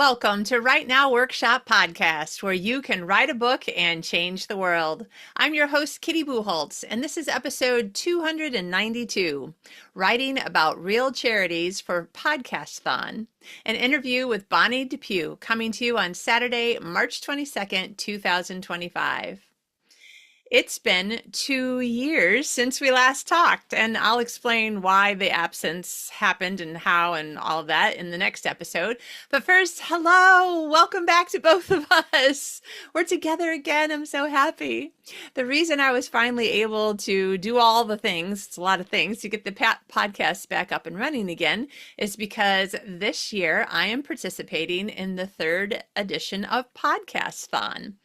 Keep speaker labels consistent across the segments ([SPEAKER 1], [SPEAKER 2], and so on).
[SPEAKER 1] welcome to Right Now Workshop Podcast, where you can write a book and change the world. I'm your host, Kitty Bucholtz, and this is episode 292, Writing About Real Charities for Podcasthon, an interview with Bonnie DePue, coming to you on Saturday, March 22nd, 2025. It's been 2 years since we last talked, and I'll explain why the absence happened and how and all of that in the next episode. But first, hello, welcome back to both of us. We're together again. I'm so happy. The reason I was finally able to do all the things, it's a lot of things, to get the podcast back up and running again, is because this year I am participating in the third edition of Podcasthon.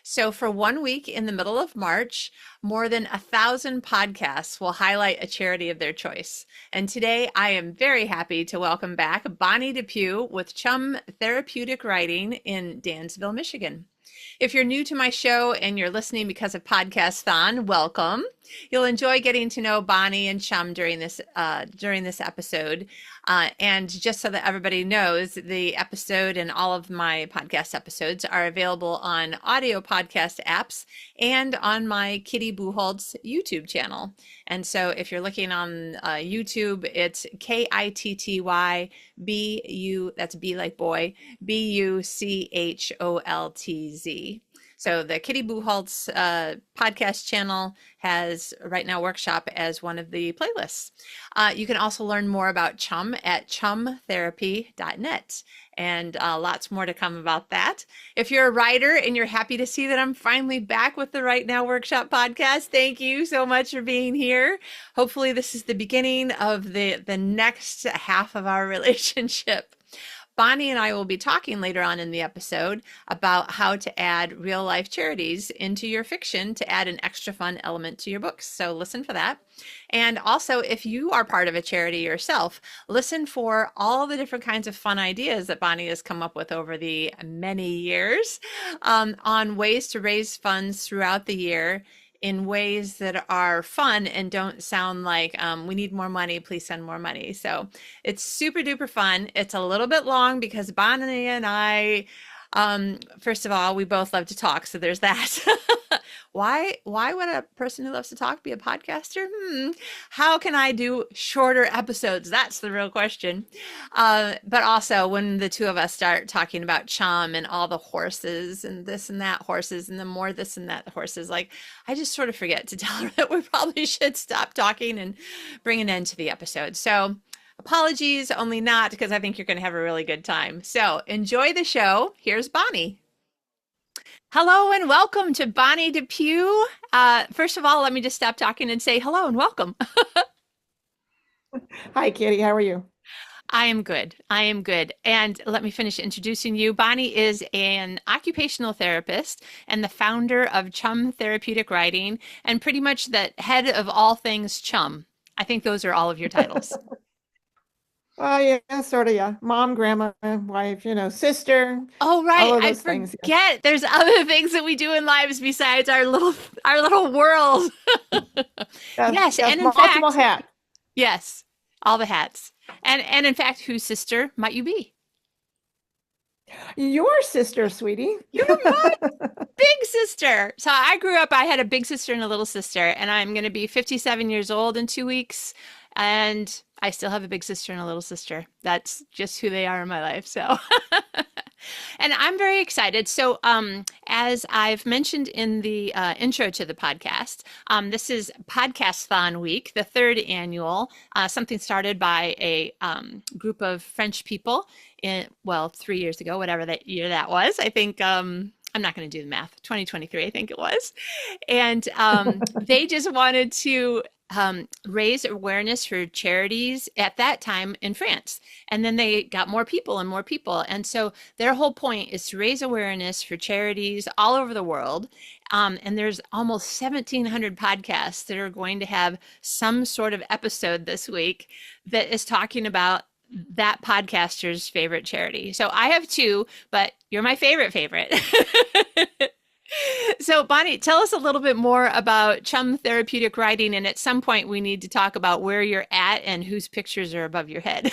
[SPEAKER 1] So for 1 week in the middle of March, more than 1,000 podcasts will highlight a charity of their choice. And today I am very happy to welcome back Bonnie DePue with CHUM Therapeutic Writing in Dansville, Michigan. If you're new to my show and you're listening because of Podcasthon, welcome. You'll enjoy getting to know Bonnie and CHUM during this episode. And just so that everybody knows, the episode and all of my podcast episodes are available on audio podcast apps and on my Kitty Bucholtz YouTube channel. And so if you're looking on YouTube, it's KITTYBU, that's B like boy, BUCHOLTZ. So the Kitty Bucholtz podcast channel has Right Now Workshop as one of the playlists. You can also learn more about CHUM at chumtherapy.net, and lots more to come about that. If you're a writer and you're happy to see that I'm finally back with the Right Now Workshop podcast, thank you so much for being here. Hopefully this is the beginning of the next half of our relationship. Bonnie and I will be talking later on in the episode about how to add real life charities into your fiction to add an extra fun element to your books. So listen for that. And also, if you are part of a charity yourself, listen for all the different kinds of fun ideas that Bonnie has come up with over the many years on ways to raise funds throughout the year in ways that are fun and don't sound like we need more money, please send more money. So it's super duper fun. It's a little bit long because Bonnie and I, first of all, we both love to talk. So there's that. Why would a person who loves to talk be a podcaster? How can I do shorter episodes? That's the real question. But also when the two of us start talking about CHUM and all the horses and this and that horses and the more this and that horses, like I just sort of forget to tell her that we probably should stop talking and bring an end to the episode. So apologies, only not, because I think you're going to have a really good time. So enjoy the show. Here's Bonnie. Hello and welcome to Bonnie DePue. First of all, let me just stop talking and say hello and welcome.
[SPEAKER 2] Hi, Kitty. How are you?
[SPEAKER 1] I am good. I am good. And let me finish introducing you. Bonnie is an occupational therapist and the founder of CHUM Therapeutic Writing and pretty much the head of all things CHUM. I think those are all of your titles.
[SPEAKER 2] Yeah, sort of, yeah. Mom, grandma, wife, sister.
[SPEAKER 1] Oh, right.
[SPEAKER 2] All of
[SPEAKER 1] I
[SPEAKER 2] those
[SPEAKER 1] forget.
[SPEAKER 2] things, yeah.
[SPEAKER 1] There's other things that we do in lives besides our little world. Yes, and in
[SPEAKER 2] multiple
[SPEAKER 1] fact,
[SPEAKER 2] hats.
[SPEAKER 1] yes, all the hats. And in fact, whose sister might you be?
[SPEAKER 2] Your sister, sweetie.
[SPEAKER 1] You're my big sister. So I grew up, I had a big sister and a little sister, and I'm going to be 57 years old in 2 weeks. And I still have a big sister and a little sister. That's just who they are in my life. So, and I'm very excited. So, as I've mentioned in the intro to the podcast, this is Podcasthon Week, the third annual, something started by a group of French people 3 years ago, whatever that year that was. I think, I'm not going to do the math, 2023, I think it was. And they just wanted to raise awareness for charities at that time in France. And then they got more people and more people. And so their whole point is to raise awareness for charities all over the world. And there's almost 1,700 podcasts that are going to have some sort of episode this week that is talking about that podcaster's favorite charity. So I have two, but you're my favorite. So Bonnie, tell us a little bit more about CHUM Therapeutic Writing, and at some point we need to talk about where you're at and whose pictures are above your head.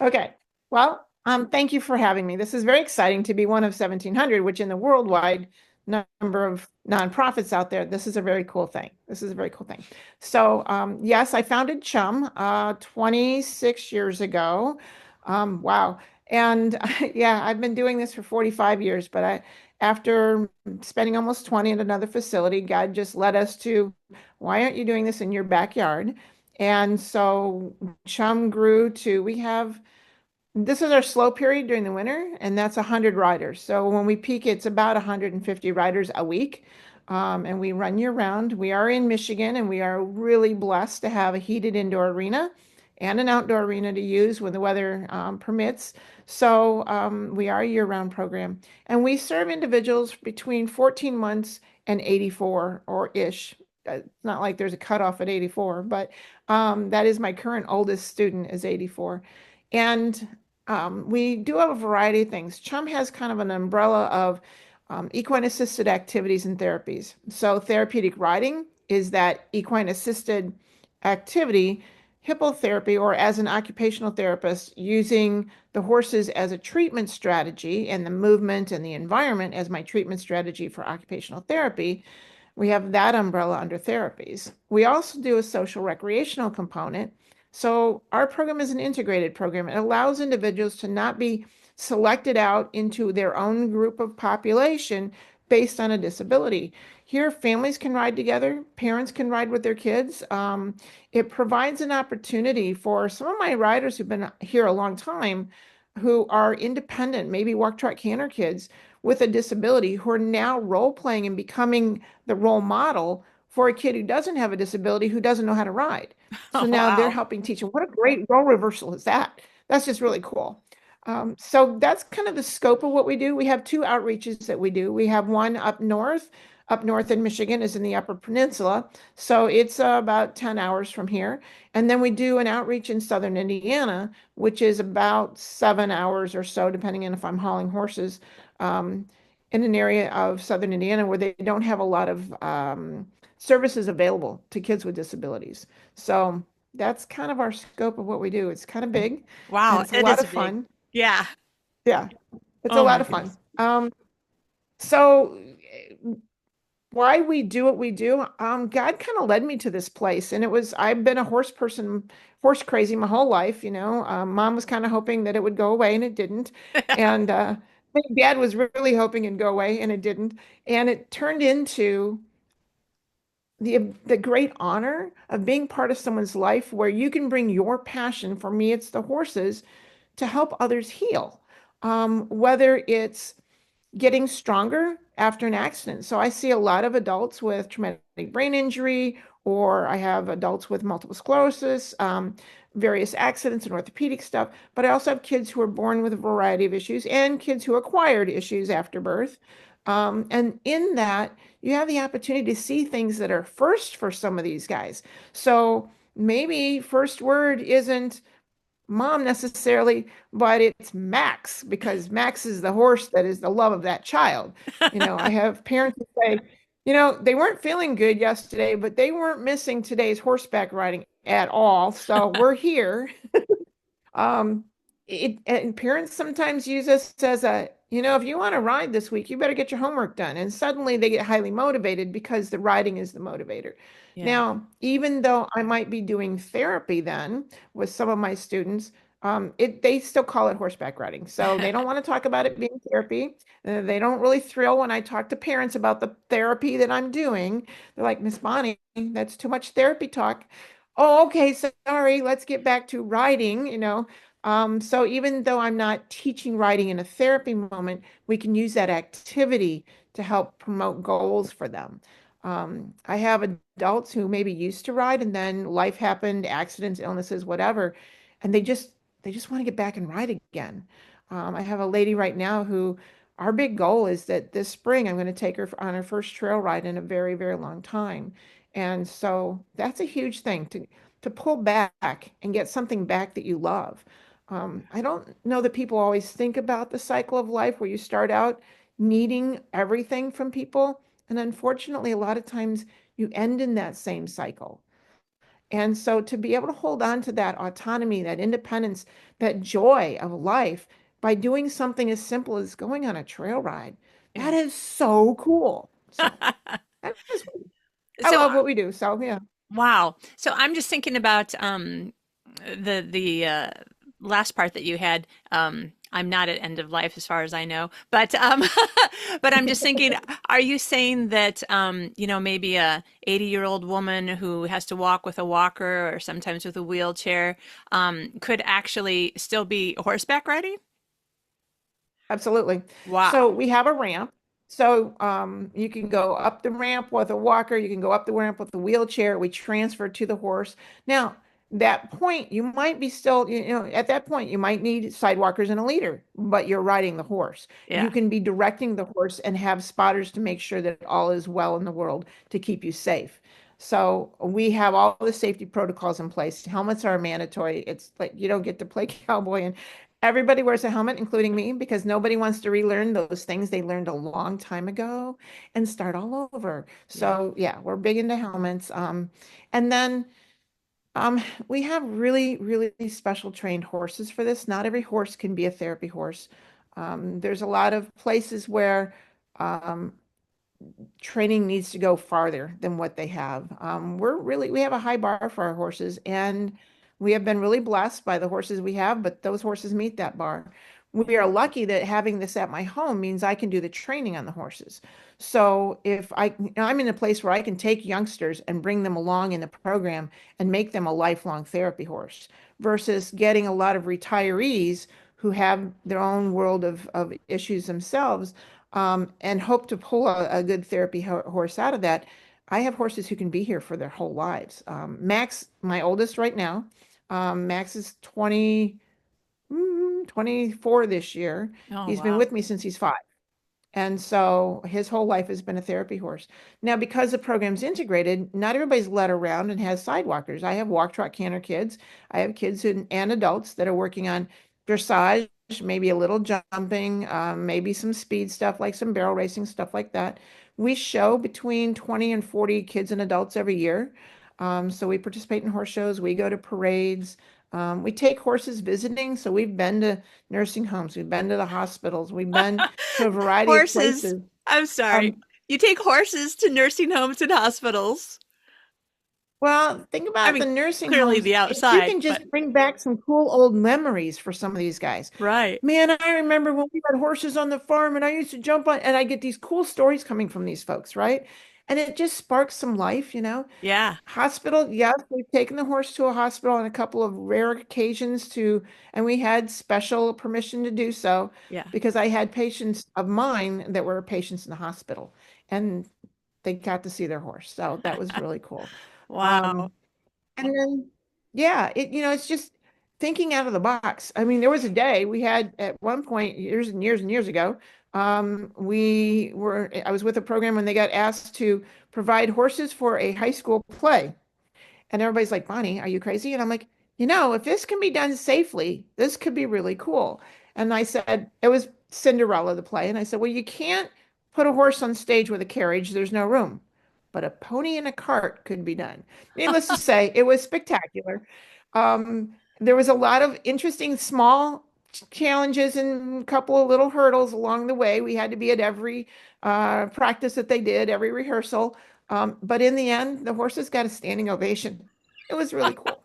[SPEAKER 2] Okay. Thank you for having me. This is very exciting to be one of 1,700, which in the worldwide number of nonprofits out there, this is a very cool thing. This is a very cool thing. So, yes, I founded CHUM 26 years ago. Wow. And yeah, I've been doing this for 45 years, but after spending almost 20 at another facility, God just led us to, why aren't you doing this in your backyard? And so CHUM grew to, we have this is our slow period during the winter, and that's 100 riders. So when we peak, it's about 150 riders a week. And we run year round. We are in Michigan, and we are really blessed to have a heated indoor arena and an outdoor arena to use when the weather permits. So we are a year-round program. And we serve individuals between 14 months and 84 or ish. It's not like there's a cutoff at 84, but that is my current oldest student is 84. And we do have a variety of things. CHUM has kind of an umbrella of equine assisted activities and therapies. So, therapeutic riding is that equine assisted activity, hippotherapy, or as an occupational therapist, using the horses as a treatment strategy and the movement and the environment as my treatment strategy for occupational therapy. We have that umbrella under therapies. We also do a social recreational component. So our program is an integrated program. It allows individuals to not be selected out into their own group of population based on a disability. Here, families can ride together, parents can ride with their kids. It provides an opportunity for some of my riders who've been here a long time, who are independent, maybe walk, trot, canter kids with a disability, who are now role playing and becoming the role model for a kid who doesn't have a disability, who doesn't know how to ride. So now they're
[SPEAKER 1] Wow.
[SPEAKER 2] helping teach them. What a great role reversal is that? That's just really cool. So that's kind of the scope of what we do. We have two outreaches that we do. We have one up north. Up north in Michigan is in the Upper Peninsula. So it's about 10 hours from here. And then we do an outreach in southern Indiana, which is about 7 hours or so, depending on if I'm hauling horses, um, in an area of southern Indiana where they don't have a lot of services available to kids with disabilities. So that's kind of our scope of what we do. It's kind of big and
[SPEAKER 1] Wow,
[SPEAKER 2] it's a
[SPEAKER 1] it
[SPEAKER 2] lot
[SPEAKER 1] is
[SPEAKER 2] of
[SPEAKER 1] big.
[SPEAKER 2] fun.
[SPEAKER 1] Yeah.
[SPEAKER 2] Yeah, it's a
[SPEAKER 1] Oh
[SPEAKER 2] lot
[SPEAKER 1] my
[SPEAKER 2] of fun.
[SPEAKER 1] goodness.
[SPEAKER 2] So why we do what we do, God kind of led me to this place. And it was, I've been a horse person, horse crazy my whole life, you know. Mom was kind of hoping that it would go away and it didn't. And I think Dad was really hoping it'd go away and it didn't. And it turned into the great honor of being part of someone's life where you can bring your passion. For me, it's the horses, to help others heal. Whether it's getting stronger after an accident. So I see a lot of adults with traumatic brain injury, or I have adults with multiple sclerosis, various accidents and orthopedic stuff. But I also have kids who are born with a variety of issues and kids who acquired issues after birth. And in that, you have the opportunity to see things that are first for some of these guys. So maybe first word isn't mom necessarily, but it's Max, because Max is the horse that is the love of that child. You know, I have parents who say, you know, they weren't feeling good yesterday, but they weren't missing today's horseback riding at all. So we're here. Um, and parents sometimes use us as a, you know, if you want to ride this week, you better get your homework done. And suddenly they get highly motivated because the riding is the motivator.
[SPEAKER 1] Yeah.
[SPEAKER 2] Now, even though I might be doing therapy then with some of my students, they still call it horseback riding. So they don't want to talk about it being therapy. They don't really thrill when I talk to parents about the therapy that I'm doing. They're like, Miss Bonnie, that's too much therapy talk. Oh, okay, sorry, let's get back to riding, you know. So even though I'm not teaching writing in a therapy moment, we can use that activity to help promote goals for them. I have adults who maybe used to ride and then life happened, accidents, illnesses, whatever, and they just want to get back and ride again. I have a lady right now who our big goal is that this spring I'm going to take her on her first trail ride in a very, very long time. And so that's a huge thing to pull back and get something back that you love. I don't know that people always think about the cycle of life where you start out needing everything from people. And unfortunately, a lot of times you end in that same cycle. And so to be able to hold on to that autonomy, that independence, that joy of life by doing something as simple as going on a trail ride, that
[SPEAKER 1] Yeah.
[SPEAKER 2] is so cool. So that is, I
[SPEAKER 1] So
[SPEAKER 2] love what we do. So yeah,
[SPEAKER 1] wow. So I'm just thinking about the last part that you had. I'm not at end of life as far as I know, but but I'm just thinking, are you saying that maybe a 80-year-old woman who has to walk with a walker or sometimes with a wheelchair could actually still be horseback riding?
[SPEAKER 2] absolutely. So
[SPEAKER 1] Wow.
[SPEAKER 2] we have a ramp. So you can go up the ramp with a walker, you can go up the ramp with a wheelchair. We transfer to the horse. Now, that point, you might be still, at that point, you might need sidewalkers and a leader, but you're riding the horse. You
[SPEAKER 1] Yeah.
[SPEAKER 2] can be directing the horse and have spotters to make sure that all is well in the world to keep you safe. So we have all the safety protocols in place. Helmets are mandatory. It's like you don't get to play cowboy and everybody wears a helmet, including me, because nobody wants to relearn those things they learned a long time ago and start all over.
[SPEAKER 1] Yeah.
[SPEAKER 2] So yeah, we're big into helmets. And then um, we have really, really special trained horses for this. Not every horse can be a therapy horse. There's a lot of places where um, training needs to go farther than what they have. We have a high bar for our horses, and we have been really blessed by the horses we have, but those horses meet that bar. We are lucky that having this at my home means I can do the training on the horses. So if I'm in a place where I can take youngsters and bring them along in the program and make them a lifelong therapy horse versus getting a lot of retirees who have their own world of issues themselves and hope to pull a good therapy horse out of that. I have horses who can be here for their whole lives. Max, my oldest right now, Max is 24 this year.
[SPEAKER 1] Oh,
[SPEAKER 2] He's been
[SPEAKER 1] wow.
[SPEAKER 2] with me since he's 5. And so his whole life has been a therapy horse. Now, because the program's integrated, not everybody's led around and has sidewalkers. I have walk, trot, canter kids. I have kids and adults that are working on dressage, maybe a little jumping, maybe some speed stuff like some barrel racing, stuff like that. We show between 20 and 40 kids and adults every year. So we participate in horse shows. We go to parades. We take horses visiting. So we've been to nursing homes. We've been to the hospitals. We've been to a variety of
[SPEAKER 1] Horses.
[SPEAKER 2] places.
[SPEAKER 1] I'm sorry.
[SPEAKER 2] Um,
[SPEAKER 1] You take horses to nursing homes and hospitals.
[SPEAKER 2] well, think
[SPEAKER 1] I
[SPEAKER 2] about the
[SPEAKER 1] mean,
[SPEAKER 2] nursing
[SPEAKER 1] clearly
[SPEAKER 2] homes.
[SPEAKER 1] the
[SPEAKER 2] If you
[SPEAKER 1] outside,
[SPEAKER 2] can
[SPEAKER 1] but
[SPEAKER 2] just bring back some cool old memories for some of these guys.
[SPEAKER 1] right.
[SPEAKER 2] Man, I remember when we had horses on the farm and I used to jump on, and I get these cool stories coming from these folks, right? And it just sparks some life.
[SPEAKER 1] Yeah.
[SPEAKER 2] Hospital, yes, we've taken the horse to a hospital on a couple of rare occasions and we had special permission to do so
[SPEAKER 1] Yeah.
[SPEAKER 2] because I had patients of mine that were patients in the hospital and they got to see their horse. So that was really cool.
[SPEAKER 1] Wow.
[SPEAKER 2] Um, and then, yeah, it's just thinking out of the box. I mean, there was a day we had at one point years and years and years ago, I was with a program when they got asked to provide horses for a high school play. And everybody's like, Bonnie, are you crazy? And I'm like, if this can be done safely, this could be really cool. And I said, it was Cinderella, the play. And I said, well, you can't put a horse on stage with a carriage. There's no room. But a pony and a cart could be done. Needless to say, it was spectacular. There was a lot of interesting small challenges and a couple of little hurdles along the way. We had to be at every practice that they did, every rehearsal. But in the end, the horses got a standing ovation. It was really cool.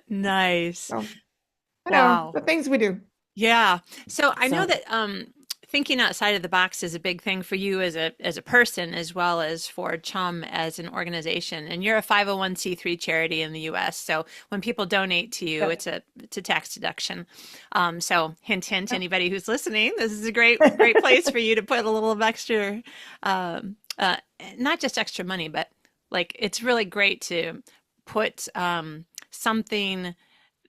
[SPEAKER 1] Nice.
[SPEAKER 2] So,
[SPEAKER 1] Wow.
[SPEAKER 2] the things we do.
[SPEAKER 1] Yeah. So I know
[SPEAKER 2] So,
[SPEAKER 1] that thinking outside of the box is a big thing for you as a person as well as for CHUM as an organization. And you're a 501c3 charity in the US. So when people donate to you,
[SPEAKER 2] yeah.
[SPEAKER 1] it's a tax deduction. So hint hint anybody who's listening, this is a great place for you to put a little of extra um not just extra money, but like it's really great to put something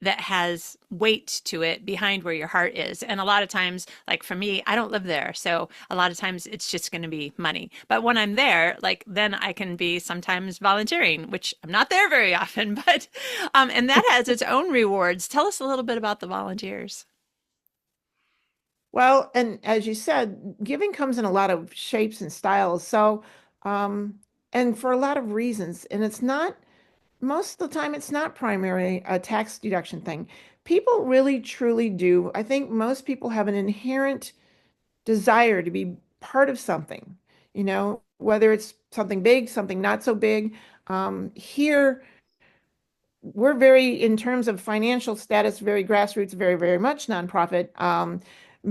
[SPEAKER 1] that has weight to it behind where your heart is. And a lot of times, like for me, I don't live there. So a lot of times it's just going to be money. But when I'm there, like then I can be sometimes volunteering, which I'm not there very often, but and that has its own rewards. Tell us a little bit about the volunteers.
[SPEAKER 2] Well, and as you said, giving comes in a lot of shapes and styles. So, and for a lot of reasons. And it's not most of the time it's not primarily a tax deduction thing. People really truly do. I think most people have an inherent desire to be part of something, whether it's something big, something not so big. Here, we're very, in terms of financial status, very grassroots, very, very much nonprofit,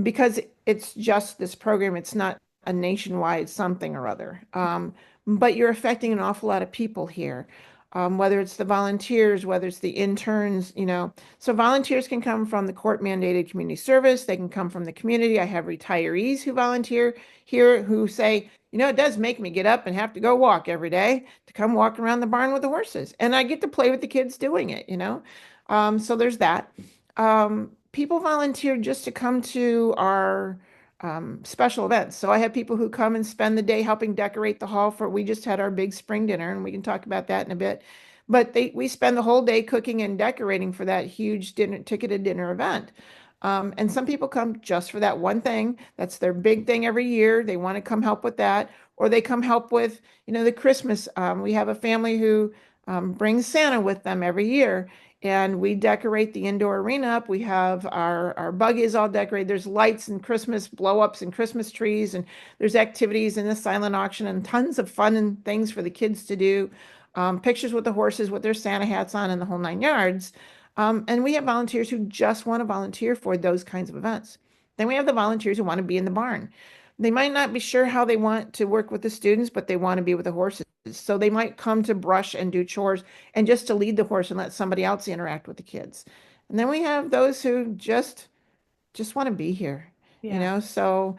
[SPEAKER 2] because it's just this program. It's not a nationwide something or other. But you're affecting an awful lot of people here, whether it's the volunteers, whether it's the interns, So volunteers can come from the court mandated community service. They can come from the community. I have retirees who volunteer here who say, it does make me get up and have to go walk every day to come walk around the barn with the horses. And I get to play with the kids doing it. So there's that. People volunteer just to come to our special events. So I have people who come and spend the day helping decorate the hall we just had our big spring dinner, and we can talk about that in a bit. But we spend the whole day cooking and decorating for that huge ticketed dinner event. And some people come just for that one thing. That's their big thing every year. They want to come help with that, or they come help with, the Christmas. We have a family who brings Santa with them every year, and we decorate the indoor arena up. We have our buggies all decorated. There's lights and Christmas blow-ups and Christmas trees, and there's activities in the silent auction and tons of fun and things for the kids to do. Pictures with the horses with their Santa hats on and the whole nine yards. And we have volunteers who just want to volunteer for those kinds of events. Then we have the volunteers who want to be in the barn. They might not be sure how they want to work with the students, but they want to be with the horses. So they might come to brush and do chores and just to lead the horse and let somebody else interact with the kids. And then we have those who just want to be here,
[SPEAKER 1] Yeah.
[SPEAKER 2] So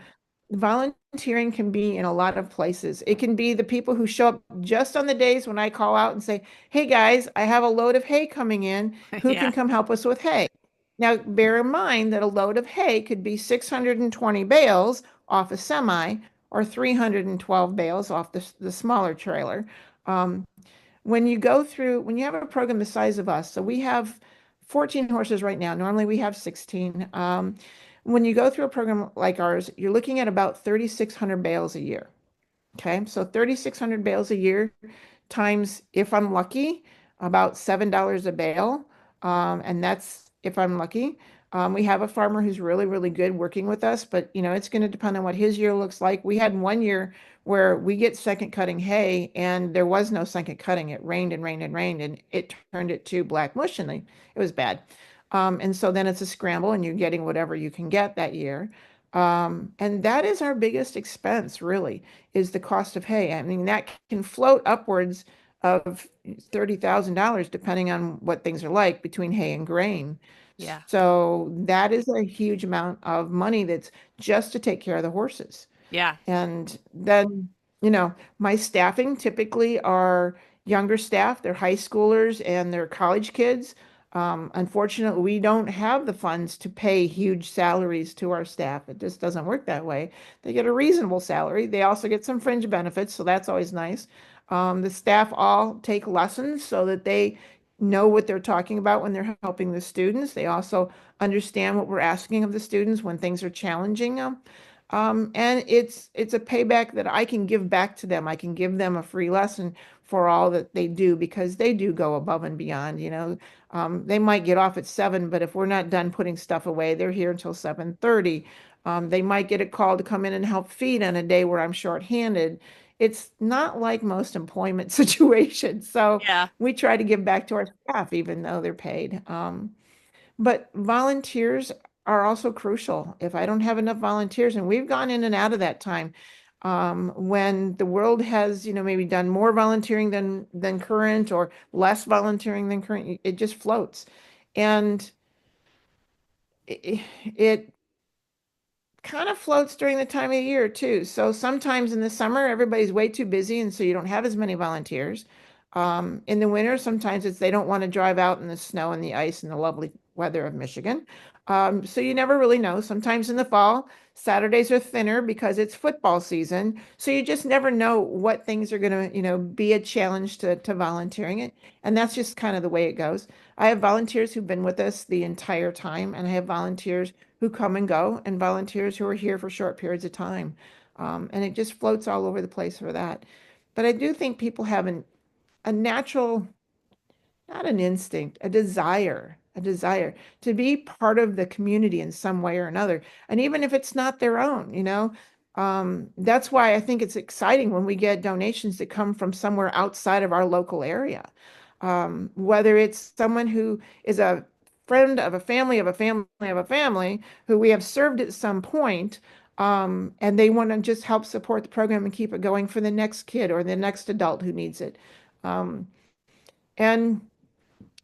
[SPEAKER 2] volunteering can be in a lot of places. It can be the people who show up just on the days when I call out and say, "Hey guys, I have a load of hay coming in. Who
[SPEAKER 1] Yeah.
[SPEAKER 2] can come help us with hay?" Now, bear in mind that a load of hay could be 620 bales off a semi or 312 bales off the smaller trailer. Um, when you have a program the size of us, so we have 14 horses right now. Normally we have 16. When you go through a program like ours, you're looking at about 3,600 bales a year. Okay, so 3,600 bales a year times, if I'm lucky, about $7 a bale. And that's if I'm lucky. We have a farmer who's really, really good working with us, but it's going to depend on what his year looks like. We had one year where we get second cutting hay and there was no second cutting. It rained and rained and rained and it turned it to black mush and it was bad. And so then it's a scramble and you're getting whatever you can get that year. And that is our biggest expense, really, is the cost of hay. I mean, that can float upwards of $30,000 depending on what things are like between hay and grain.
[SPEAKER 1] Yeah.
[SPEAKER 2] So that is a huge amount of money that's just to take care of the horses.
[SPEAKER 1] Yeah.
[SPEAKER 2] And then, my staffing typically are younger staff, they're high schoolers and they're college kids. Unfortunately, we don't have the funds to pay huge salaries to our staff. It just doesn't work that way. They get a reasonable salary. They also get some fringe benefits, so that's always nice. The staff all take lessons so that they know what they're talking about when they're helping the students. They also understand what we're asking of the students when things are challenging them. And it's a payback that I can give back to them. I can give them a free lesson for all that they do because they do go above and beyond. They might get off at 7, but if we're not done putting stuff away, they're here until 7:30. They might get a call to come in and help feed on a day where I'm shorthanded. It's not like most employment situations. So
[SPEAKER 1] Yeah.
[SPEAKER 2] we try to give back to our staff, even though they're paid. But volunteers are also crucial. If I don't have enough volunteers, and we've gone in and out of that time, when the world has, maybe done more volunteering than current or less volunteering than current, it just floats. And it kind of floats during the time of the year too. So sometimes in the summer, everybody's way too busy, and so you don't have as many volunteers. In the winter, sometimes it's they don't want to drive out in the snow and the ice and the lovely weather of Michigan. So you never really know. Sometimes in the fall, Saturdays are thinner because it's football season. So you just never know what things are going to, be a challenge to volunteering it. And that's just kind of the way it goes. I have volunteers who've been with us the entire time, and I have volunteers who come and go, and volunteers who are here for short periods of time. And it just floats all over the place for that. But I do think people have a natural not an instinct, a desire to be part of the community in some way or another. And even if it's not their own, that's why I think it's exciting when we get donations that come from somewhere outside of our local area. Whether it's someone who is a friend of a family of a family of a family who we have served at some point, and they want to just help support the program and keep it going for the next kid or the next adult who needs it. Um, and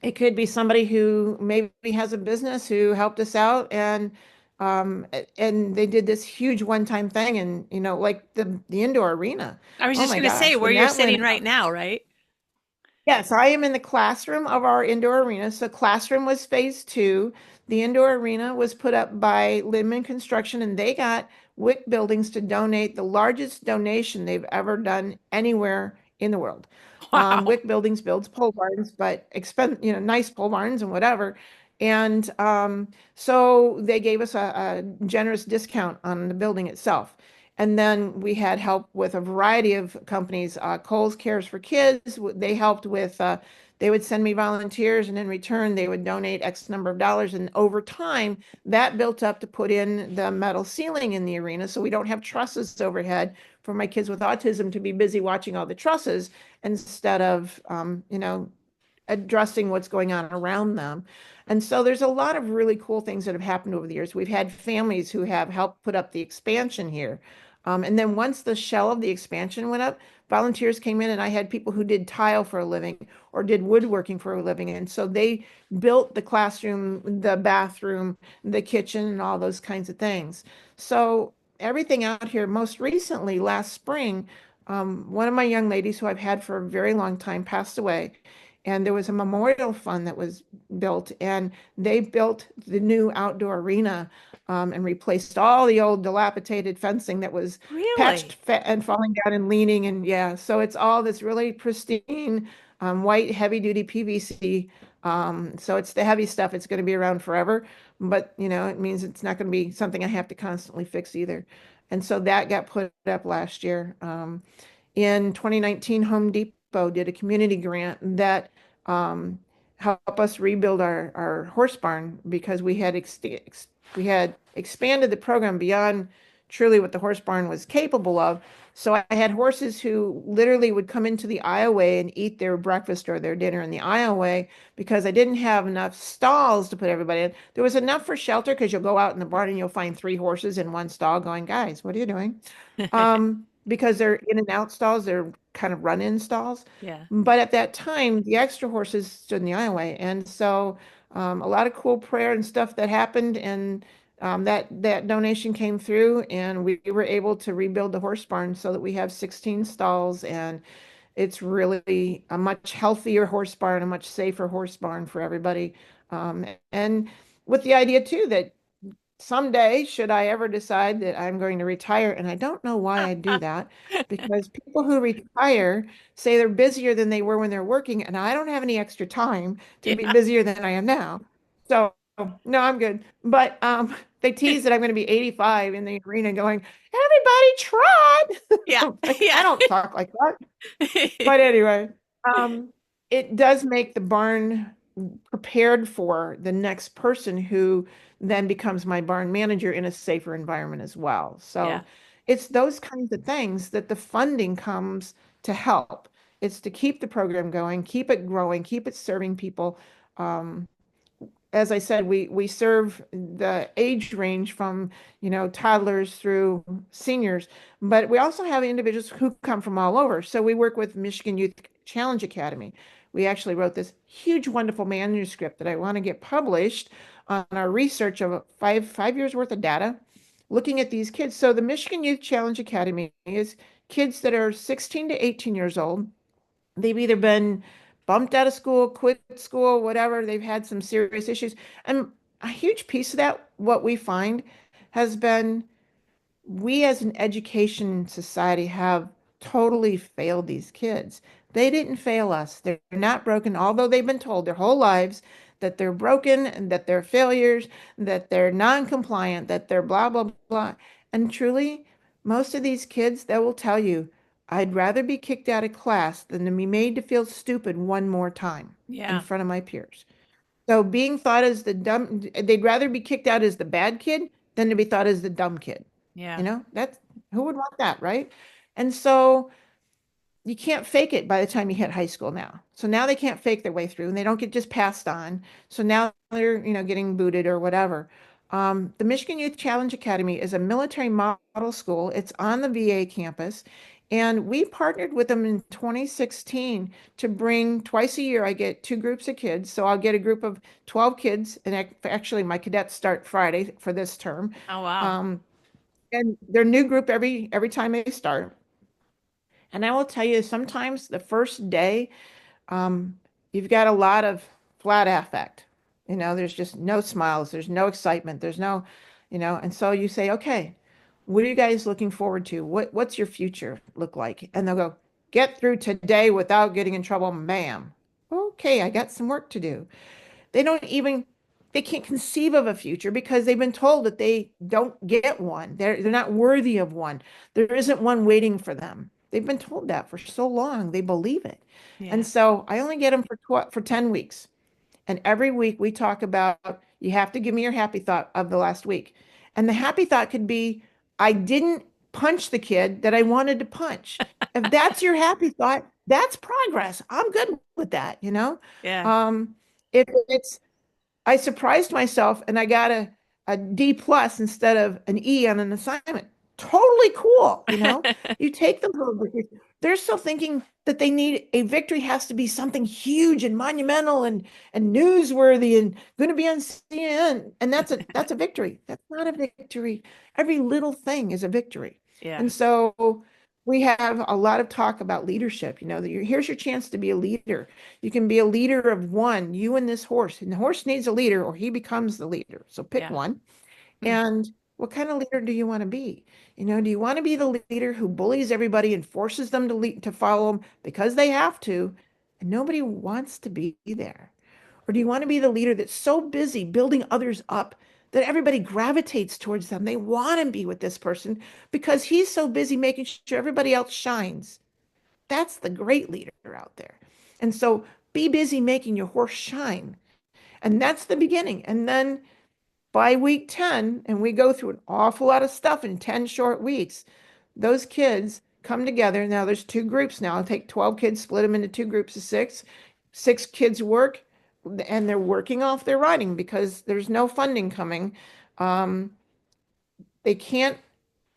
[SPEAKER 2] it could be somebody who maybe has a business who helped us out and they did this huge one-time thing and like the indoor arena.
[SPEAKER 1] I was
[SPEAKER 2] Oh
[SPEAKER 1] just
[SPEAKER 2] my
[SPEAKER 1] going to say
[SPEAKER 2] gosh,
[SPEAKER 1] where
[SPEAKER 2] when
[SPEAKER 1] you're
[SPEAKER 2] that went
[SPEAKER 1] sitting right
[SPEAKER 2] up.
[SPEAKER 1] now, right?
[SPEAKER 2] Yes, I am in the classroom of our indoor arena. So classroom was phase two. The indoor arena was put up by Lindman Construction, and they got WIC Buildings to donate the largest donation they've ever done anywhere in the world.
[SPEAKER 1] Wow.
[SPEAKER 2] WIC Buildings builds pole barns, but nice pole barns and whatever. And so they gave us a generous discount on the building itself. And then we had help with a variety of companies. Kohl's Cares for Kids, they helped with, they would send me volunteers and in return they would donate X number of dollars. And over time, that built up to put in the metal ceiling in the arena so we don't have trusses overhead for my kids with autism to be busy watching all the trusses instead of, addressing what's going on around them. And so there's a lot of really cool things that have happened over the years. We've had families who have helped put up the expansion here. And then once the shell of the expansion went up, volunteers came in and I had people who did tile for a living or did woodworking for a living. And so they built the classroom, the bathroom, the kitchen, and all those kinds of things. So everything out here, most recently last spring, one of my young ladies who I've had for a very long time passed away. And there was a memorial fund that was built, and they built the new outdoor arena and replaced all the old dilapidated fencing that was patched
[SPEAKER 1] Really?
[SPEAKER 2] and falling down and leaning. And yeah, so it's all this really pristine white heavy duty PVC. So it's the heavy stuff. It's going to be around forever, but it means it's not going to be something I have to constantly fix either. And so that got put up last year. In 2019, Home Depot did a community grant that helped us rebuild our horse barn because we had expanded the program beyond truly what the horse barn was capable of. So I had horses who literally would come into the aisleway and eat their breakfast or their dinner in the aisleway because I didn't have enough stalls to put everybody in. There was enough for shelter because you'll go out in the barn and you'll find three horses in one stall going, guys, what are you doing? Because they're in and out stalls, they're kind of run-in stalls.
[SPEAKER 1] Yeah.
[SPEAKER 2] But at that time, the extra horses stood in the aisleway, and so a lot of cool prayer and stuff that happened, and that donation came through, and we were able to rebuild the horse barn so that we have 16 stalls, and it's really a much healthier horse barn, a much safer horse barn for everybody. And with the idea too that someday, should I ever decide that I'm going to retire, and I don't know why I do that, because people who retire say they're busier than they were when they're working, and I don't have any extra time to be
[SPEAKER 1] Yeah.
[SPEAKER 2] busier than I am now. So, no, I'm good. But they tease that I'm going to be 85 in the arena going, everybody trot.
[SPEAKER 1] Yeah.
[SPEAKER 2] I'm like, I
[SPEAKER 1] Yeah.
[SPEAKER 2] don't talk like that. But anyway, um, it does make the barn prepared for the next person who then becomes my barn manager in a safer environment as well.
[SPEAKER 1] Yeah.
[SPEAKER 2] So it's those kinds of things that the funding comes to help. It's to keep the program going, keep it growing, keep it serving people. Um, as I said, we serve the age range from, toddlers through seniors, but we also have individuals who come from all over. So we work with Michigan Youth Challenge Academy. We actually wrote this huge, wonderful manuscript that I want to get published on our research of five years worth of data, looking at these kids. So the Michigan Youth Challenge Academy is kids that are 16 to 18 years old. They've either been bumped out of school, quit school, whatever. They've had some serious issues. And a huge piece of that, what we find, has been we as an education society have totally failed these kids. They didn't fail us. They're not broken, although they've been told their whole lives that they're broken and that they're failures, that they're non-compliant, that they're blah, blah, blah. And truly, most of these kids, they will tell you, I'd rather be kicked out of class than to be made to feel stupid one more time in
[SPEAKER 1] Yeah.
[SPEAKER 2] front of my peers. So being thought as the dumb, they'd rather be kicked out as the bad kid than to be thought as the dumb kid.
[SPEAKER 1] Yeah.
[SPEAKER 2] You know, that's who would want that, right? And so you can't fake it by the time you hit high school now. So now they can't fake their way through and they don't get just passed on. So now they're, getting booted or whatever. The Michigan Youth Challenge Academy is a military model school. It's on the VA campus. And we partnered with them in 2016 to bring twice a year. I get two groups of kids. So I'll get a group of 12 kids. And actually, my cadets start Friday for this term.
[SPEAKER 1] Oh, wow.
[SPEAKER 2] Um, and they're new group every time they start. And I will tell you, sometimes the first day, um, you've got a lot of flat affect. There's just no smiles, there's no excitement, there's no, and so you say, okay, what are you guys looking forward to? What's your future look like? And they'll go, get through today without getting in trouble, ma'am. Okay, I got some work to do. They don't even they can't conceive of a future because they've been told that they don't get one. They're not worthy of one. There isn't one waiting for them. They've been told that for so long, they believe it.
[SPEAKER 1] Yeah.
[SPEAKER 2] And so I only get them for 10 weeks. And every week we talk about you have to give me your happy thought of the last week. And the happy thought could be I didn't punch the kid that I wanted to punch. If that's your happy thought, that's progress. I'm good with that.
[SPEAKER 1] Yeah.
[SPEAKER 2] If it's I surprised myself and I got a D plus instead of an E on an assignment. Totally cool. You take them home because they're still thinking that they need a victory has to be something huge and monumental and newsworthy and going to be on CNN. And that's a victory. That's not a victory. Every little thing is a victory.
[SPEAKER 1] Yeah.
[SPEAKER 2] And so we have a lot of talk about leadership. Here's your chance to be a leader. You can be a leader of one, you and this horse. And the horse needs a leader or he becomes the leader. So pick
[SPEAKER 1] Yeah.
[SPEAKER 2] one.
[SPEAKER 1] Mm.
[SPEAKER 2] And what kind of leader do you want to be? Do you want to be the leader who bullies everybody and forces them to follow him because they have to, and nobody wants to be there? Or do you want to be the leader that's so busy building others up that everybody gravitates towards them? They want to be with this person because he's so busy making sure everybody else shines. That's the great leader out there. And so be busy making your horse shine. And that's the beginning. And then by week 10, and we go through an awful lot of stuff in 10 short weeks, those kids come together. Now there's two groups now. I'll take 12 kids, split them into two groups of six. Six kids work, and they're working off their writing because there's no funding coming. Um, they can't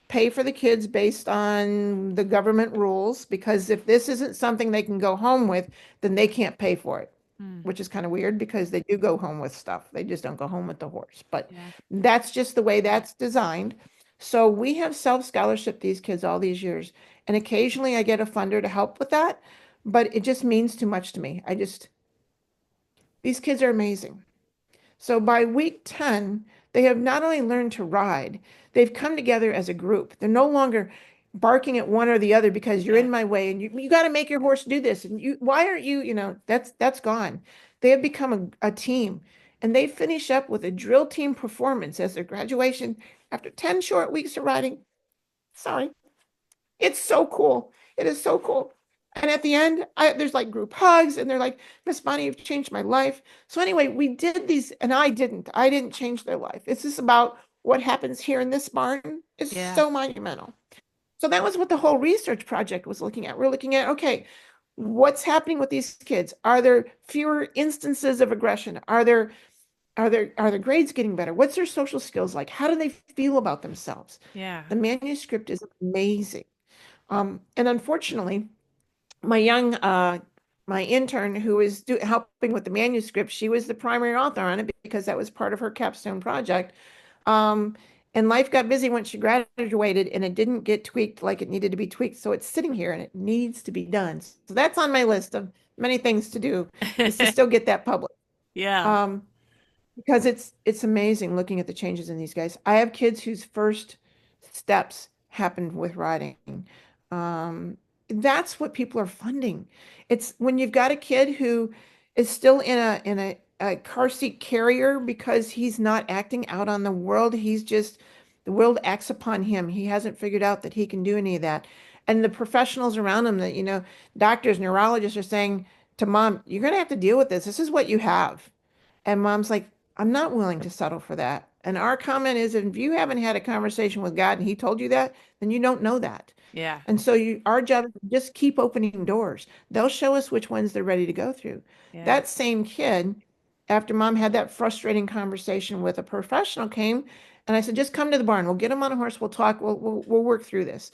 [SPEAKER 2] pay for the kids based on the government rules because if this isn't something they can go home with, then they can't pay for it,
[SPEAKER 1] Mm.
[SPEAKER 2] which is kind of weird because they do go home with stuff. They just don't go home with the horse. But
[SPEAKER 1] Yeah.
[SPEAKER 2] that's just the way that's designed. So we have self-scholarship these kids all these years. And occasionally I get a funder to help with that, but it just means too much to me. These kids are amazing. So by week 10, they have not only learned to ride, they've come together as a group. They're no longer barking at one or the other because you're
[SPEAKER 1] Yeah.
[SPEAKER 2] in my way and you got to make your horse do this. And why aren't you, that's gone. They have become a team and they finish up with a drill team performance as their graduation after 10 short weeks of riding. Sorry. It's so cool. It is so cool. And at the end, there's like group hugs, and they're like, Miss Bonnie, you've changed my life. So anyway, we did these, and I didn't. I didn't change their life. It's just about what happens here in this barn is
[SPEAKER 1] Yeah.
[SPEAKER 2] so monumental. So that was what the whole research project was looking at. We're looking at, okay, what's happening with these kids? Are there fewer instances of aggression? Are their grades getting better? What's their social skills like? How do they feel about themselves?
[SPEAKER 1] Yeah.
[SPEAKER 2] The manuscript is amazing. And unfortunately, my young my intern who is helping with the manuscript, she was the primary author on it because that was part of her capstone project. Um, and life got busy when she graduated and it didn't get tweaked like it needed to be tweaked. So it's sitting here and it needs to be done. So that's on my list of many things to do is to still get that published.
[SPEAKER 1] Yeah.
[SPEAKER 2] Um, because it's amazing looking at the changes in these guys. I have kids whose first steps happened with riding. Um, that's what people are funding. It's when you've got a kid who is still in a car seat carrier because he's not acting out on the world. The world acts upon him. He hasn't figured out that he can do any of that. And the professionals around him that, doctors, neurologists are saying to mom, you're going to have to deal with this. This is what you have. And mom's like, I'm not willing to settle for that. And our comment is, if you haven't had a conversation with God and he told you that, then you don't know that.
[SPEAKER 1] Yeah.
[SPEAKER 2] And so our job is to just keep opening doors. They'll show us which ones they're ready to go through.
[SPEAKER 1] Yeah.
[SPEAKER 2] That same kid, after mom had that frustrating conversation with a professional, came and I said, just come to the barn. We'll get him on a horse. We'll talk. We'll work through this.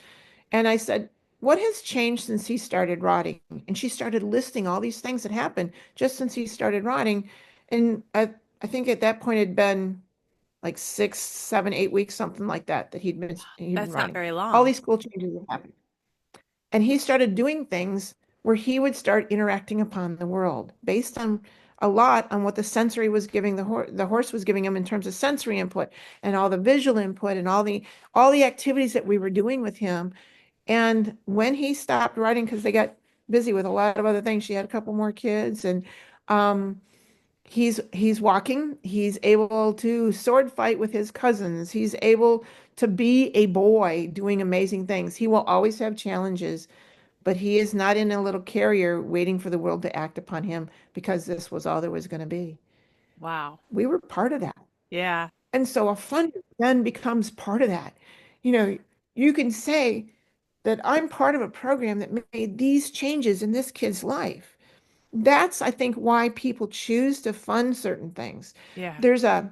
[SPEAKER 2] And I said, what has changed since he started rotting? And she started listing all these things that happened just since he started rotting. And I think at that point it had been like 6, 7, 8 weeks, something like that, that he'd been
[SPEAKER 1] That's not
[SPEAKER 2] rotting.
[SPEAKER 1] very
[SPEAKER 2] All
[SPEAKER 1] long.
[SPEAKER 2] these cool changes have happened. And he started doing things where he would start interacting upon the world based on a lot on what the sensory was giving the horse was giving him in terms of sensory input and all the visual input and all the activities that we were doing with him. And when he stopped riding, because they got busy with a lot of other things, she had a couple more kids, and um, he's walking. He's able to sword fight with his cousins. He's able to be a boy doing amazing things. He will always have challenges, but he is not in a little carrier waiting for the world to act upon him because this was all there was going to be.
[SPEAKER 1] Wow.
[SPEAKER 2] We were part of that.
[SPEAKER 1] Yeah.
[SPEAKER 2] And so a funder then becomes part of that. You know, you can say that I'm part of a program that made these changes in this kid's life. That's, I think, why people choose to fund certain things.
[SPEAKER 1] Yeah.
[SPEAKER 2] There's a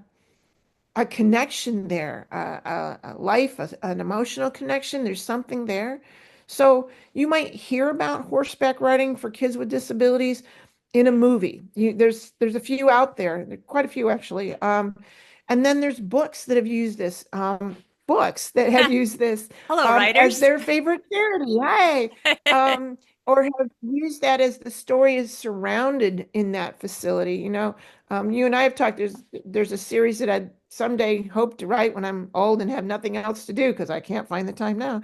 [SPEAKER 2] connection there, a life, an emotional connection. There's something there. So you might hear about horseback riding for kids with disabilities in a movie. There's a few out there, quite a few actually. And then there's books that have used this,
[SPEAKER 1] Hello,
[SPEAKER 2] as
[SPEAKER 1] writers.
[SPEAKER 2] their favorite charity. Hey, um, or have used that as the story is surrounded in that facility. You and I have talked. There's a series that I'd someday hope to write when I'm old and have nothing else to do because I can't find the time now.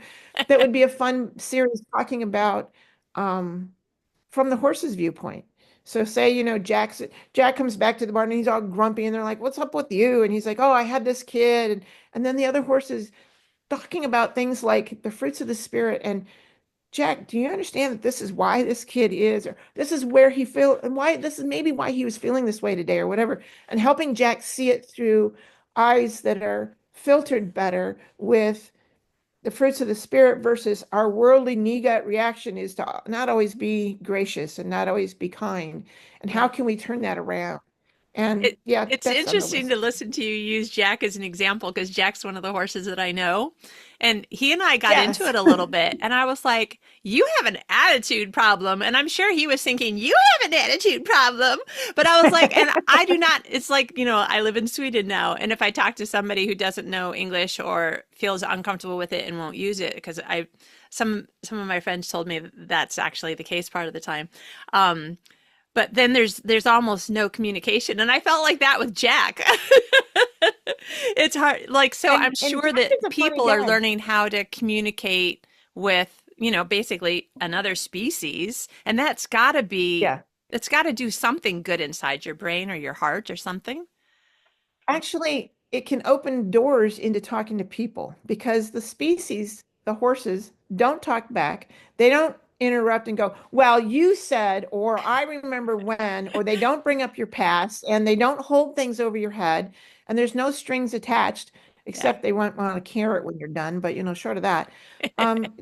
[SPEAKER 2] That would be a fun series talking about um, from the horse's viewpoint. So say, Jack comes back to the barn and he's all grumpy and they're like, "What's up with you?" And he's like, "Oh, I had this kid." And then the other horses talking about things like the fruits of the spirit and Jack, do you understand that this is why this kid is, or this is where he feel, and why this is maybe why he was feeling this way today, or whatever, and helping Jack see it through eyes that are filtered better with the fruits of the spirit versus our worldly knee gut reaction is to not always be gracious and not always be kind. And how
[SPEAKER 1] Yeah.
[SPEAKER 2] can we turn that around? And
[SPEAKER 1] It
[SPEAKER 2] yeah,
[SPEAKER 1] it's
[SPEAKER 2] that's on the
[SPEAKER 1] interesting to
[SPEAKER 2] list.
[SPEAKER 1] listen to you use Jack as an example because Jack's one of the horses that I know. And he and I got into
[SPEAKER 2] Yes.
[SPEAKER 1] it a little bit, and I was like, "You have an attitude problem." And I'm sure he was thinking, "You have an attitude problem." But I was like, and I do not, it's like, I live in Sweden now, and if I talk to somebody who doesn't know English or feels uncomfortable with it and won't use it, because some of my friends told me that that's actually the case part of the time. Um, but then there's almost no communication, and I felt like that with Jack. It's hard, like, so I'm
[SPEAKER 2] And
[SPEAKER 1] sure
[SPEAKER 2] Jack is
[SPEAKER 1] that
[SPEAKER 2] a funny
[SPEAKER 1] people are
[SPEAKER 2] guy.
[SPEAKER 1] learning how to communicate with, basically another species, and
[SPEAKER 2] Yeah.
[SPEAKER 1] that's got to do something good inside your brain or your heart or something.
[SPEAKER 2] Actually, it can open doors into talking to people because the species, the horses, don't talk back. They don't interrupt and go, "Well, you said," or "I remember when," or they don't bring up your past and they don't hold things over your head. And there's no strings attached,
[SPEAKER 1] Yeah.
[SPEAKER 2] except they want a carrot when you're done. But, short of that,